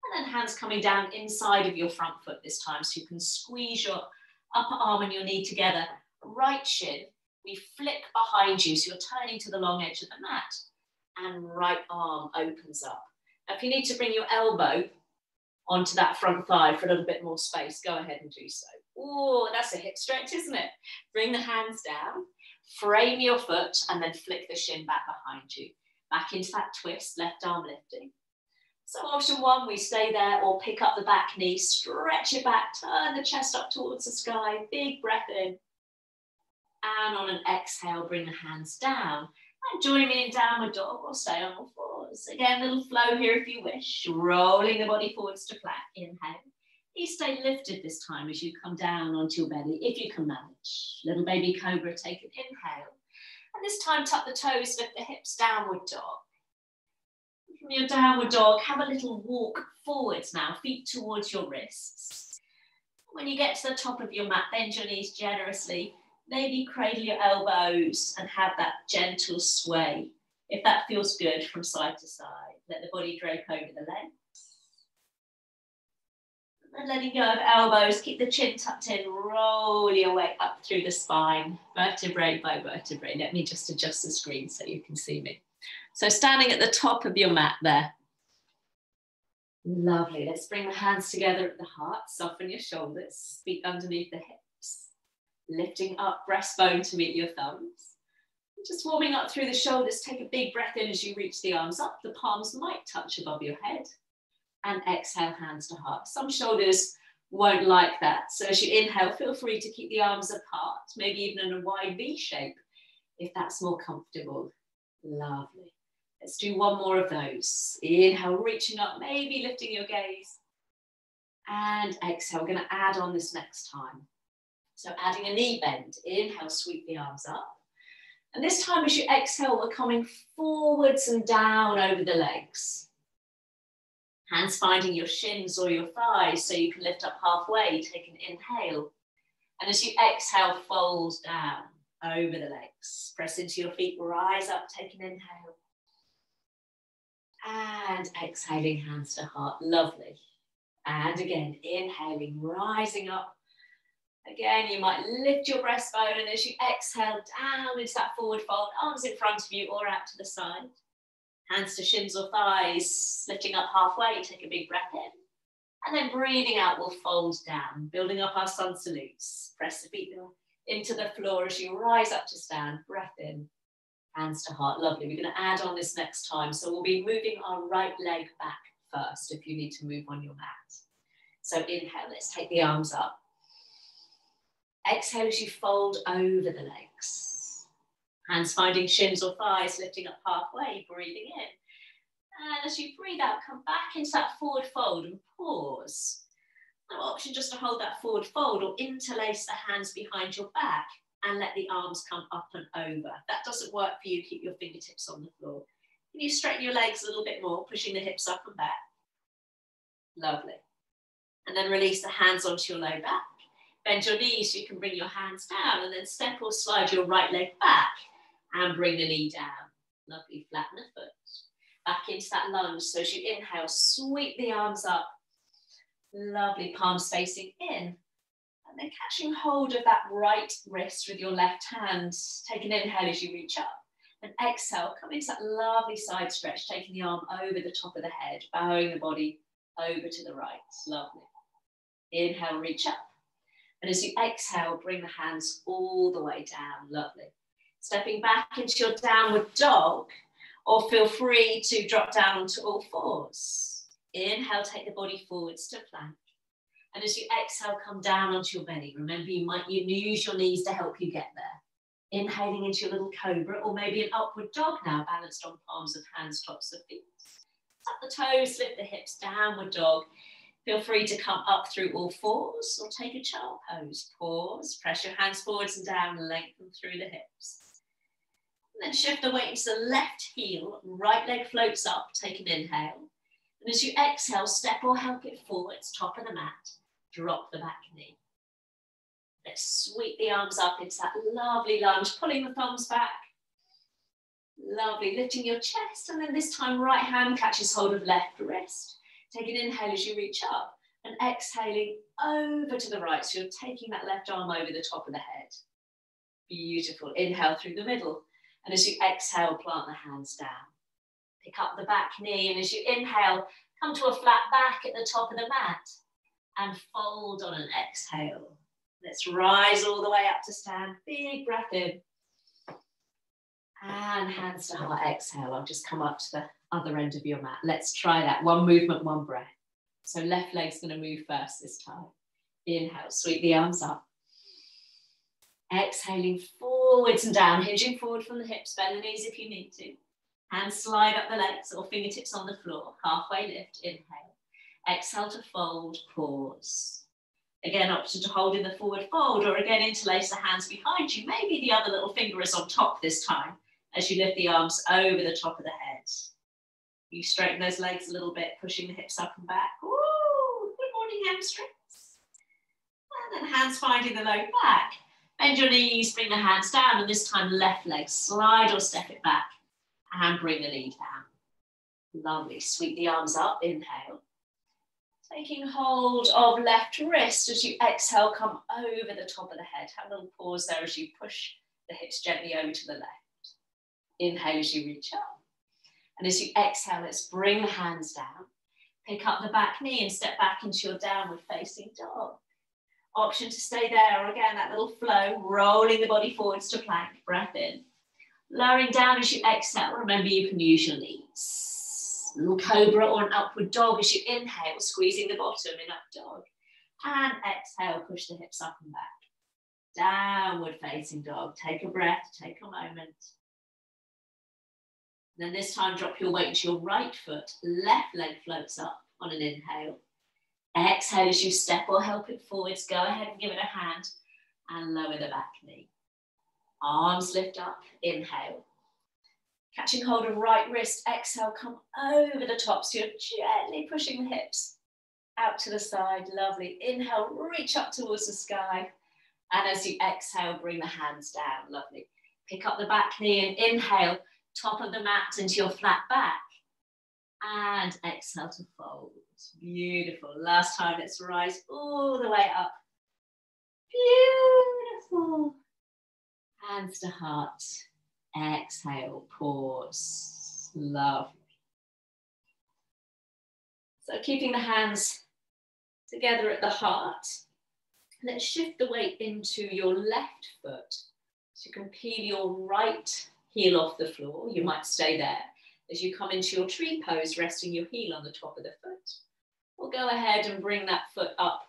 And then hands coming down inside of your front foot this time. So you can squeeze your upper arm and your knee together. Right shin. We flick behind you, so you're turning to the long edge of the mat, and right arm opens up. Now, if you need to bring your elbow onto that front thigh for a little bit more space, go ahead and do so. Oh, that's a hip stretch, isn't it? Bring the hands down, frame your foot, and then flick the shin back behind you. Back into that twist, left arm lifting. So option one, we stay there or pick up the back knee, stretch it back, turn the chest up towards the sky, big breath in. And on an exhale, bring the hands down. And join me in downward dog or stay on all fours. Again, a little flow here if you wish. Rolling the body forwards to plank. Inhale. You stay lifted this time as you come down onto your belly, if you can manage. Little baby cobra, take an inhale. And this time, tuck the toes, lift the hips, downward dog. From your downward dog, have a little walk forwards now, feet towards your wrists. When you get to the top of your mat, bend your knees generously. Maybe cradle your elbows and have that gentle sway. If that feels good from side to side, let the body drape over the legs. And letting go of elbows, keep the chin tucked in, roll your way up through the spine, vertebrae by vertebrae. Let me just adjust the screen so you can see me. So standing at the top of your mat there. Lovely. Let's bring the hands together at the heart, soften your shoulders, feet underneath the hips. Lifting up breastbone to meet your thumbs. Just warming up through the shoulders. Take a big breath in as you reach the arms up. The palms might touch above your head. And exhale, hands to heart. Some shoulders won't like that. So as you inhale, feel free to keep the arms apart, maybe even in a wide V shape, if that's more comfortable. Lovely. Let's do one more of those. Inhale, reaching up, maybe lifting your gaze. And exhale, we're going to add on this next time. So adding a knee bend. Inhale, sweep the arms up. And this time as you exhale, we're coming forwards and down over the legs. Hands finding your shins or your thighs so you can lift up halfway, take an inhale. And as you exhale, fold down over the legs. Press into your feet, rise up, take an inhale. And exhaling, hands to heart, lovely. And again, inhaling, rising up. Again, you might lift your breastbone, and as you exhale down into that forward fold, arms in front of you or out to the side. Hands to shins or thighs, lifting up halfway, take a big breath in. And then breathing out, we'll fold down, building up our sun salutes. Press the feet into the floor as you rise up to stand, breath in, hands to heart, lovely. We're going to add on this next time. So we'll be moving our right leg back first if you need to move on your mat. So inhale, let's take the arms up. Exhale as you fold over the legs. Hands finding shins or thighs, lifting up halfway, breathing in. And as you breathe out, come back into that forward fold and pause. No option just to hold that forward fold or interlace the hands behind your back and let the arms come up and over. If that doesn't work for you, keep your fingertips on the floor. Can you straighten your legs a little bit more, pushing the hips up and back? Lovely. And then release the hands onto your low back. Bend your knees so you can bring your hands down and then step or slide your right leg back and bring the knee down. Lovely, flatten the foot. Back into that lunge. So as you inhale, sweep the arms up. Lovely, palms facing in. And then catching hold of that right wrist with your left hand. Take an inhale as you reach up. And exhale, come into that lovely side stretch, taking the arm over the top of the head, bowing the body over to the right. Lovely. Inhale, reach up. And as you exhale, bring the hands all the way down. Lovely. Stepping back into your downward dog, or feel free to drop down onto all fours. Inhale, take the body forwards to plank. And as you exhale, come down onto your belly. Remember, you might use your knees to help you get there. Inhaling into your little cobra, or maybe an upward dog now, balanced on palms of hands, tops of feet. Tuck the toes, lift the hips, downward dog. Feel free to come up through all fours or take a child pose. Pause, press your hands forwards and down, lengthen through the hips. And then shift the weight into the left heel, right leg floats up, take an inhale. And as you exhale, step or help it forwards, top of the mat, drop the back knee. Let's sweep the arms up into that lovely lunge, pulling the thumbs back. Lovely, lifting your chest, and then this time right hand catches hold of left wrist. Take an inhale as you reach up and exhaling over to the right. So you're taking that left arm over the top of the head. Beautiful. Inhale through the middle. And as you exhale, plant the hands down. Pick up the back knee. And as you inhale, come to a flat back at the top of the mat and fold on an exhale. Let's rise all the way up to stand. Big breath in. And hands to heart, exhale. I'll just come up to the other end of your mat. Let's try that. One movement, one breath. So left leg's going to move first this time. Inhale, sweep the arms up. Exhaling forwards and down, hinging forward from the hips, bend the knees if you need to. Hands slide up the legs or fingertips on the floor. Halfway lift, inhale. Exhale to fold, pause. Again, option to hold in the forward fold, or again, interlace the hands behind you. Maybe the other little finger is on top this time as you lift the arms over the top of the head. You straighten those legs a little bit, pushing the hips up and back. Ooh, good morning, hamstrings. And then hands finding the low back. Bend your knees, bring the hands down, and this time left leg, slide or step it back, and bring the knee down. Lovely, sweep the arms up, inhale. Taking hold of left wrist as you exhale, come over the top of the head. Have a little pause there as you push the hips gently over to the left. Inhale as you reach up. And as you exhale, let's bring the hands down. Pick up the back knee and step back into your downward facing dog. Option to stay there, or again, that little flow, rolling the body forwards to plank. Breath in. Lowering down as you exhale. Remember, you can use your knees. Little cobra or an upward dog as you inhale, squeezing the bottom in up dog. And exhale, push the hips up and back. Downward facing dog. Take a breath, take a moment. Then this time, drop your weight to your right foot. Left leg floats up on an inhale. Exhale as you step or help it forwards. Go ahead and give it a hand and lower the back knee. Arms lift up, inhale. Catching hold of right wrist, exhale, come over the top. So you're gently pushing the hips out to the side. Lovely. Inhale, reach up towards the sky. And as you exhale, bring the hands down. Lovely. Pick up the back knee and inhale, top of the mat into your flat back. And exhale to fold. Beautiful. Last time, let's rise all the way up. Beautiful. Hands to heart. Exhale, pause. Lovely. So keeping the hands together at the heart. Let's shift the weight into your left foot. So you can peel your right heel off the floor. You might stay there as you come into your tree pose, resting your heel on the top of the foot. Or go ahead and bring that foot up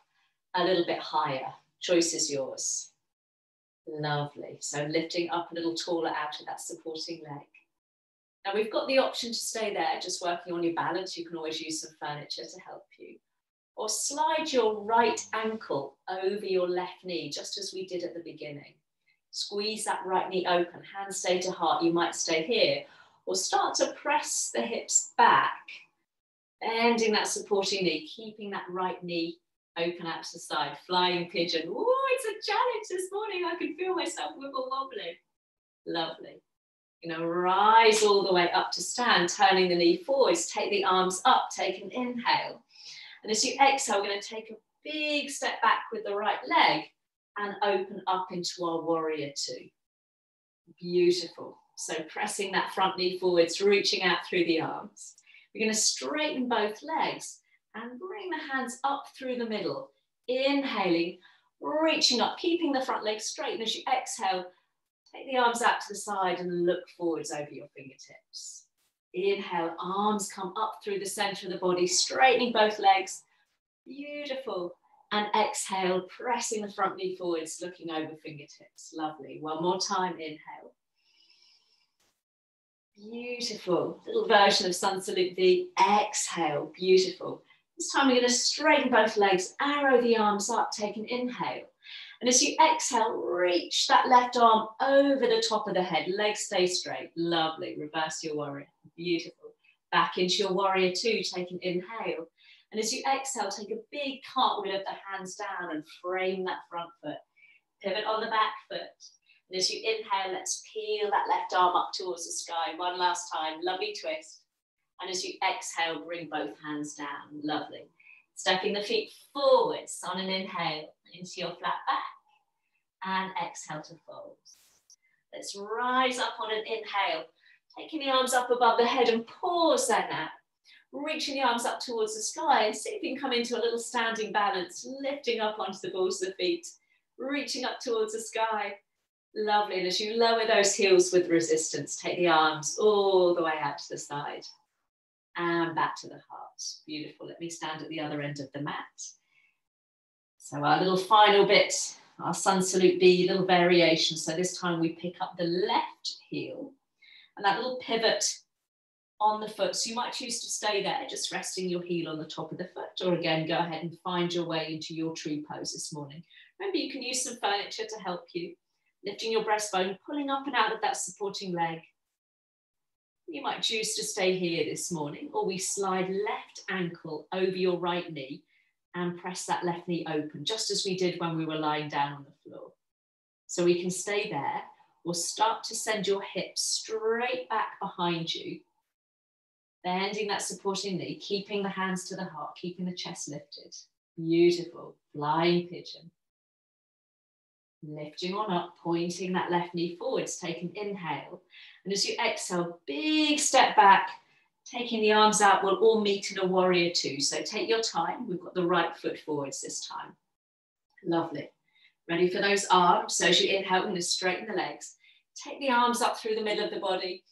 a little bit higher. Choice is yours. Lovely. So lifting up a little taller out of that supporting leg. Now we've got the option to stay there, just working on your balance. You can always use some furniture to help you. Or slide your right ankle over your left knee, just as we did at the beginning. Squeeze that right knee open, hands stay to heart. You might stay here. Or start to press the hips back, bending that supporting knee, keeping that right knee open out to the side. Flying pigeon. Oh, it's a challenge this morning. I can feel myself wibble wobbling. Lovely. You're going to rise all the way up to stand, turning the knee forwards. Take the arms up, take an inhale. And as you exhale, we're going to take a big step back with the right leg and open up into our warrior two. Beautiful. So pressing that front knee forwards, reaching out through the arms. We're going to straighten both legs and bring the hands up through the middle. Inhaling, reaching up, keeping the front leg straight. And as you exhale, take the arms out to the side and look forwards over your fingertips. Inhale, arms come up through the center of the body, straightening both legs. Beautiful. And exhale, pressing the front knee forwards, looking over fingertips. Lovely. One more time, inhale. Beautiful. Little version of sun salute V. Exhale. Beautiful. This time we're going to straighten both legs, arrow the arms up, take an inhale. And as you exhale, reach that left arm over the top of the head. Legs stay straight. Lovely. Reverse your warrior. Beautiful. Back into your warrior two, take an inhale. And as you exhale, take a big cartwheel of the hands down and frame that front foot. Pivot on the back foot. And as you inhale, let's peel that left arm up towards the sky. One last time. Lovely twist. And as you exhale, bring both hands down. Lovely. Stepping the feet forwards on an inhale into your flat back. And exhale to fold. Let's rise up on an inhale. Taking the arms up above the head and pause there now. Reaching the arms up towards the sky and see if you can come into a little standing balance, lifting up onto the balls of the feet, reaching up towards the sky. Lovely. And as you lower those heels with resistance, take the arms all the way out to the side and back to the heart. Beautiful. Let me stand at the other end of the mat. So our little final bit, our sun salute B, little variation. So this time we pick up the left heel and that little pivot on the foot. So you might choose to stay there, just resting your heel on the top of the foot, or again, go ahead and find your way into your tree pose this morning. Remember, you can use some furniture to help you, lifting your breastbone, pulling up and out of that supporting leg. You might choose to stay here this morning, or we slide left ankle over your right knee and press that left knee open, just as we did when we were lying down on the floor. So we can stay there, or start to send your hips straight back behind you, bending that supporting knee, keeping the hands to the heart, keeping the chest lifted. Beautiful. Flying pigeon. Lifting on up, pointing that left knee forwards, take an inhale. And as you exhale, big step back, taking the arms out, we'll all meet in a warrior two. So take your time. We've got the right foot forwards this time. Lovely. Ready for those arms. So as you inhale, we're going to straighten the legs. Take the arms up through the middle of the body.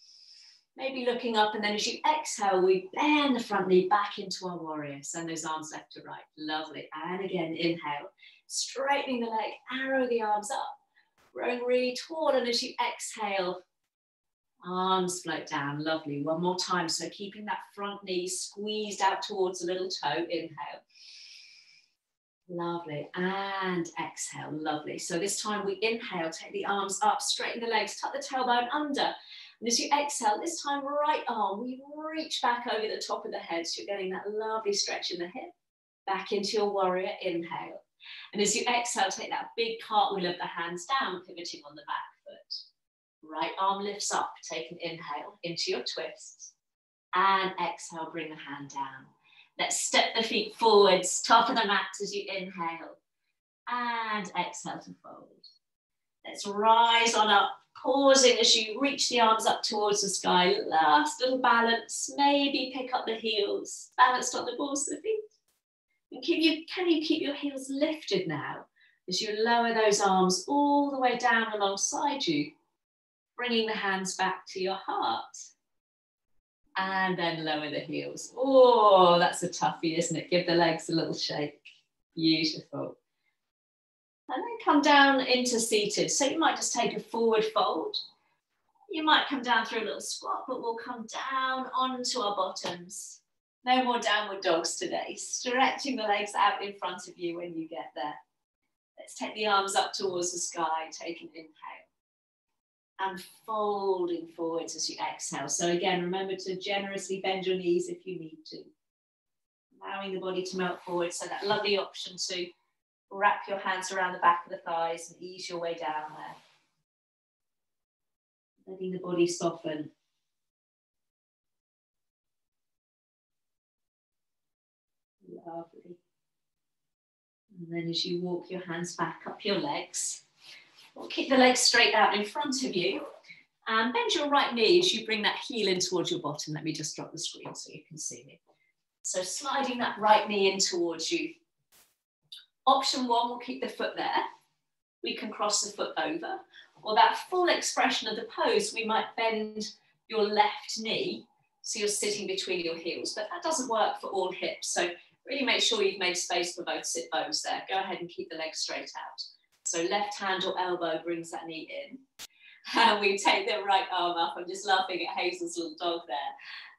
Maybe looking up, and then as you exhale, we bend the front knee back into our warrior. Send those arms left to right. Lovely. And again, inhale. Straightening the leg, arrow the arms up. Growing really tall, and as you exhale, arms float down. Lovely. One more time. So keeping that front knee squeezed out towards the little toe. Inhale. Lovely. And exhale. Lovely. So this time we inhale, take the arms up, straighten the legs, tuck the tailbone under. And as you exhale, this time right arm, we reach back over the top of the head. So you're getting that lovely stretch in the hip. Back into your warrior. Inhale. And as you exhale, take that big cartwheel of the hands down, pivoting on the back foot. Right arm lifts up, take an inhale into your twist. And exhale, bring the hand down. Let's step the feet forwards, top of the mat as you inhale. And exhale to fold. Let's rise on up, pausing as you reach the arms up towards the sky. Last little balance, maybe pick up the heels, balanced on the balls of the feet. And can you keep your heels lifted now as you lower those arms all the way down alongside you, bringing the hands back to your heart. And then lower the heels. Oh, that's a toughie, isn't it? Give the legs a little shake. Beautiful. And then come down into seated. So you might just take a forward fold. You might come down through a little squat, but we'll come down onto our bottoms. No more downward dogs today. Stretching the legs out in front of you when you get there. Let's take the arms up towards the sky. Take an inhale. And folding forwards as you exhale. So again, remember to generously bend your knees if you need to. Allowing the body to melt forward. So that lovely option to wrap your hands around the back of the thighs and ease your way down there. Letting the body soften. Lovely. And then as you walk your hands back up your legs, we'll keep the legs straight out in front of you and bend your right knee as you bring that heel in towards your bottom. Let me just drop the screen so you can see me. So sliding that right knee in towards you. Option one, we'll keep the foot there. We can cross the foot over, or that full expression of the pose, we might bend your left knee so you're sitting between your heels, but that doesn't work for all hips. So really make sure you've made space for both sit bones there. Go ahead and keep the legs straight out. So left hand or elbow brings that knee in. And we take the right arm up. I'm just laughing at Hazel's little dog there.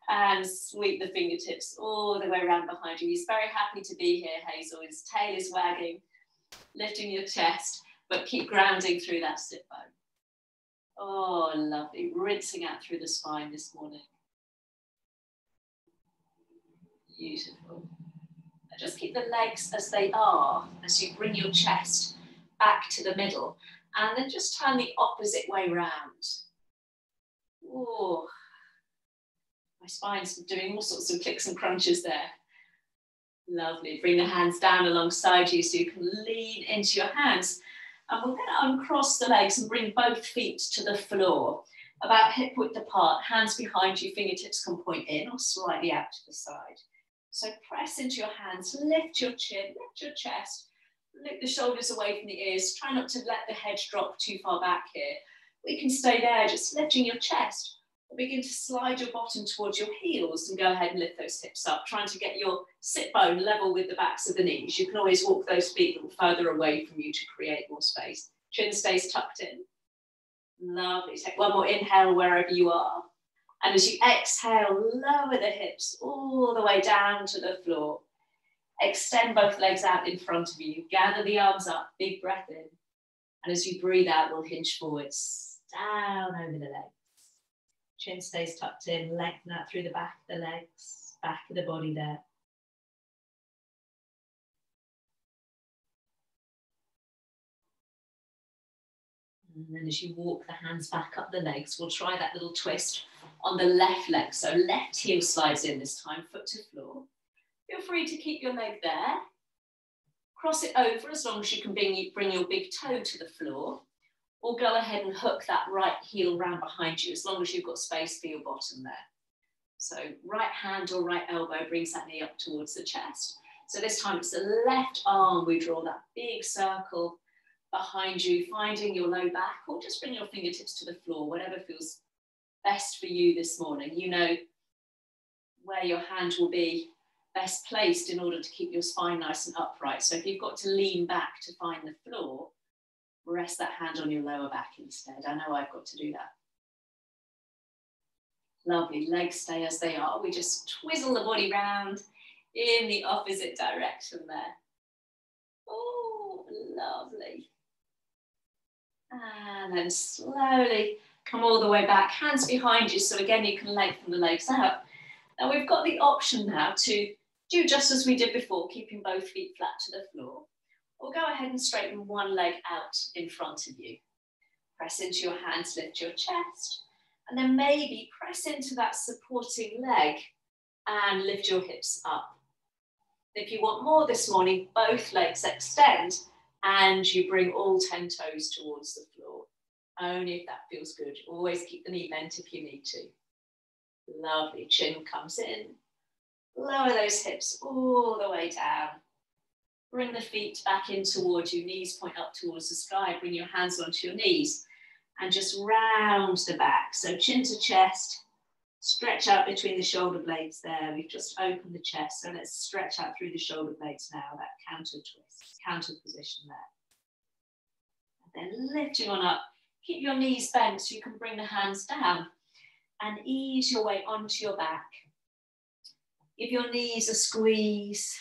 And sweep the fingertips all the way around behind you. He's very happy to be here, Hazel. His tail is wagging, lifting your chest, but keep grounding through that sit bone. Oh, lovely. Rinsing out through the spine this morning. Beautiful. And just keep the legs as they are as you bring your chest back to the middle, and then just turn the opposite way round. Oh, my spine's doing all sorts of clicks and crunches there. Lovely. Bring the hands down alongside you so you can lean into your hands. And we're going to uncross the legs and bring both feet to the floor, about hip width apart, hands behind you, fingertips can point in or slightly out to the side. So press into your hands, lift your chin, lift your chest, lift the shoulders away from the ears. Try not to let the head drop too far back here. We can stay there, just lifting your chest. Or begin to slide your bottom towards your heels and go ahead and lift those hips up, trying to get your sit bone level with the backs of the knees. You can always walk those feet a little further away from you to create more space. Chin stays tucked in. Lovely. Take one more inhale wherever you are. And as you exhale, lower the hips all the way down to the floor. Extend both legs out in front of you. Gather the arms up, big breath in. And as you breathe out, we'll hinge forwards, down over the legs. Chin stays tucked in, lengthen out through the back of the legs, back of the body there. And then as you walk the hands back up the legs, we'll try that little twist on the left leg. So left heel slides in this time, foot to floor. Feel free to keep your leg there. Cross it over as long as you can bring your big toe to the floor. Or go ahead and hook that right heel round behind you as long as you've got space for your bottom there. So right hand or right elbow brings that knee up towards the chest. So this time it's the left arm. We draw that big circle behind you, finding your low back, or just bring your fingertips to the floor, whatever feels best for you this morning. You know where your hand will be best placed in order to keep your spine nice and upright. So if you've got to lean back to find the floor, rest that hand on your lower back instead. I know I've got to do that. Lovely, legs stay as they are. We just twizzle the body round in the opposite direction there. Oh, lovely. And then slowly come all the way back, hands behind you. So again, you can lengthen the legs out. Now we've got the option now to do just as we did before, keeping both feet flat to the floor, or go ahead and straighten one leg out in front of you. Press into your hands, lift your chest, and then maybe press into that supporting leg and lift your hips up. If you want more this morning, both legs extend and you bring all 10 toes towards the floor. Only if that feels good. Always keep the knee bent if you need to. Lovely, chin comes in. Lower those hips all the way down. Bring the feet back in towards you, knees point up towards the sky. Bring your hands onto your knees and just round the back. So chin to chest, stretch out between the shoulder blades there. We've just opened the chest, so let's stretch out through the shoulder blades now, that counter twist, counter position there. And then lifting on up, keep your knees bent so you can bring the hands down and ease your way onto your back. Give your knees a squeeze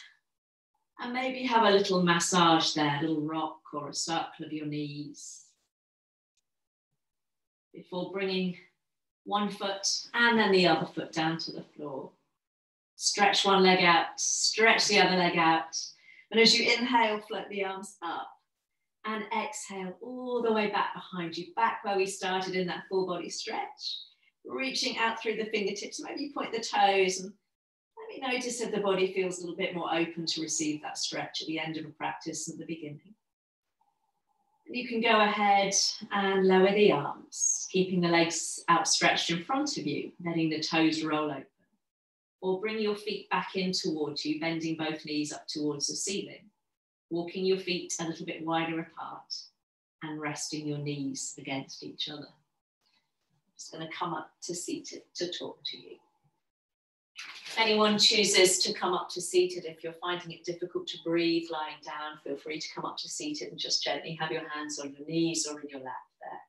and maybe have a little massage there, a little rock or a circle of your knees. Before bringing one foot and then the other foot down to the floor. Stretch one leg out, stretch the other leg out. And as you inhale, float the arms up and exhale all the way back behind you, back where we started in that full body stretch. Reaching out through the fingertips, maybe point the toes and maybe notice if the body feels a little bit more open to receive that stretch at the end of a practice and the beginning. And you can go ahead and lower the arms, keeping the legs outstretched in front of you, letting the toes roll open. Or bring your feet back in towards you, bending both knees up towards the ceiling, walking your feet a little bit wider apart and resting your knees against each other. I'm just going to come up to seated to talk to you. If anyone chooses to come up to seated, if you're finding it difficult to breathe lying down, feel free to come up to seated and just gently have your hands on your knees or in your lap there.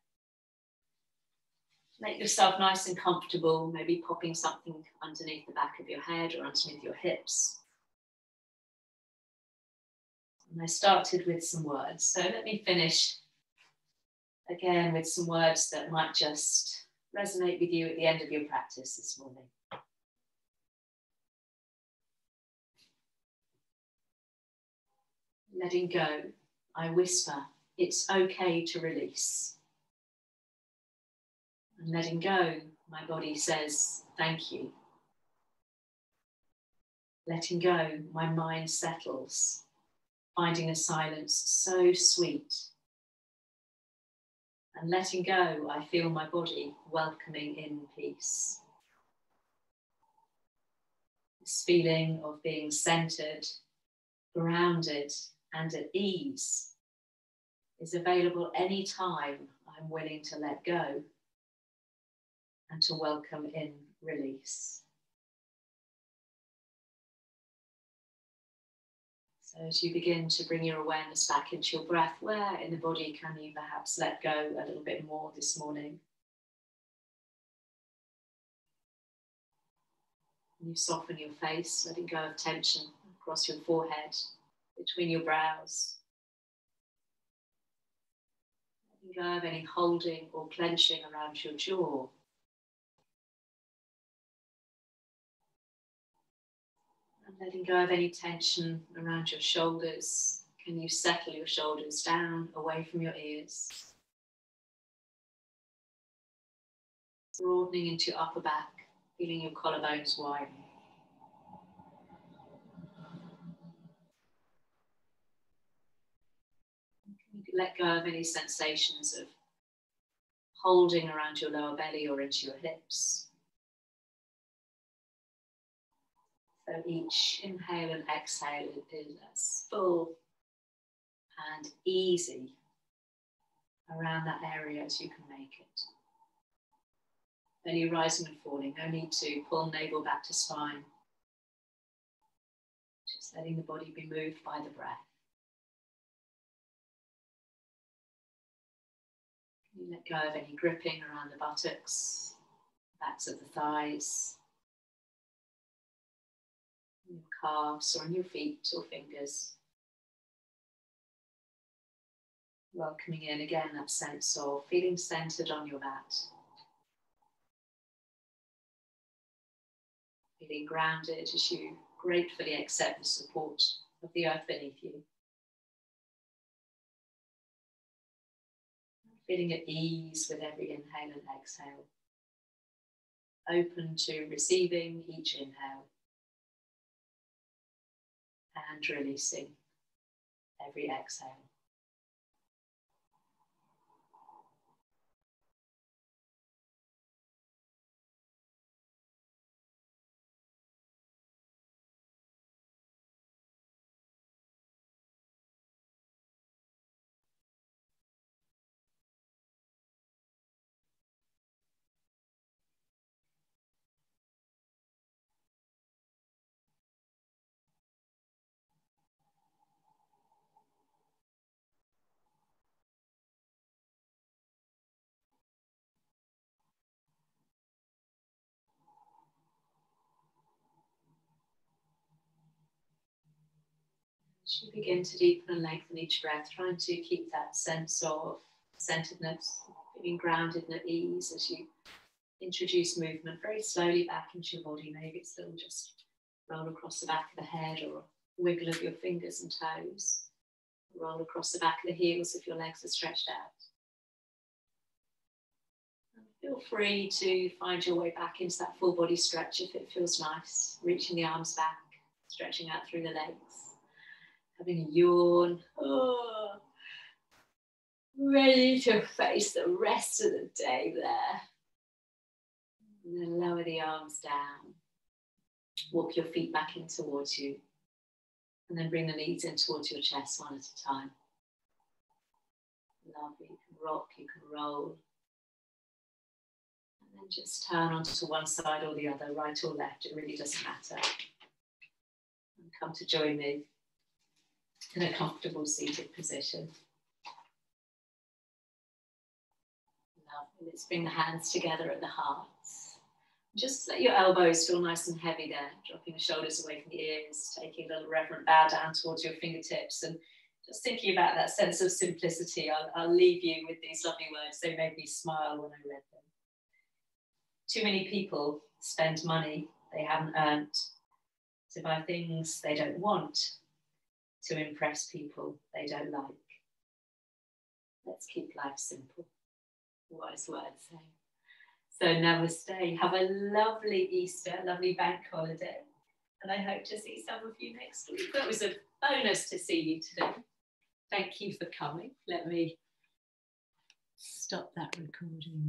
Make yourself nice and comfortable, maybe popping something underneath the back of your head or underneath your hips. And I started with some words, so let me finish again with some words that might just resonate with you at the end of your practice this morning. Letting go, I whisper, it's okay to release. And letting go, my body says, thank you. Letting go, my mind settles, finding a silence so sweet. And letting go, I feel my body welcoming in peace. This feeling of being centered, grounded, and at ease is available anytime I'm willing to let go and to welcome in release. So as you begin to bring your awareness back into your breath, where in the body can you perhaps let go a little bit more this morning? You soften your face, letting go of tension across your forehead, between your brows. Letting go of any holding or clenching around your jaw. And letting go of any tension around your shoulders. Can you settle your shoulders down, away from your ears? Broadening into your upper back, feeling your collarbones widen. Let go of any sensations of holding around your lower belly or into your hips. So each inhale and exhale is as full and easy around that area as you can make it. Only rising and falling. No need to pull navel back to spine. Just letting the body be moved by the breath. You let go of any gripping around the buttocks, backs of the thighs, your calves, or on your feet or fingers. Welcoming in again that sense of feeling centered on your mat. Feeling grounded as you gratefully accept the support of the earth beneath you. Feeling at ease with every inhale and exhale. Open to receiving each inhale and releasing every exhale. As you begin to deepen and lengthen each breath, trying to keep that sense of centeredness, feeling grounded and at ease as you introduce movement very slowly back into your body. Maybe it's still just roll across the back of the head or a wiggle of your fingers and toes. Roll across the back of the heels if your legs are stretched out. And feel free to find your way back into that full body stretch if it feels nice. Reaching the arms back, stretching out through the legs. Having a yawn, ready to face the rest of the day there. And then lower the arms down. Walk your feet back in towards you. And then bring the knees in towards your chest one at a time. Lovely, you can rock, you can roll. And then just turn onto one side or the other, right or left, it really doesn't matter. And come to join me in a comfortable seated position. Lovely. Let's bring the hands together at the hearts. Just let your elbows feel nice and heavy there, dropping the shoulders away from the ears, taking a little reverent bow down towards your fingertips, and just thinking about that sense of simplicity. I'll leave you with these lovely words. They made me smile when I read them. Too many people spend money they haven't earned to buy things they don't want, to impress people they don't like. Let's keep life simple. Wise words saying. So namaste. Have a lovely Easter, lovely bank holiday. And I hope to see some of you next week. That was a bonus to see you today. Thank you for coming. Let me stop that recording.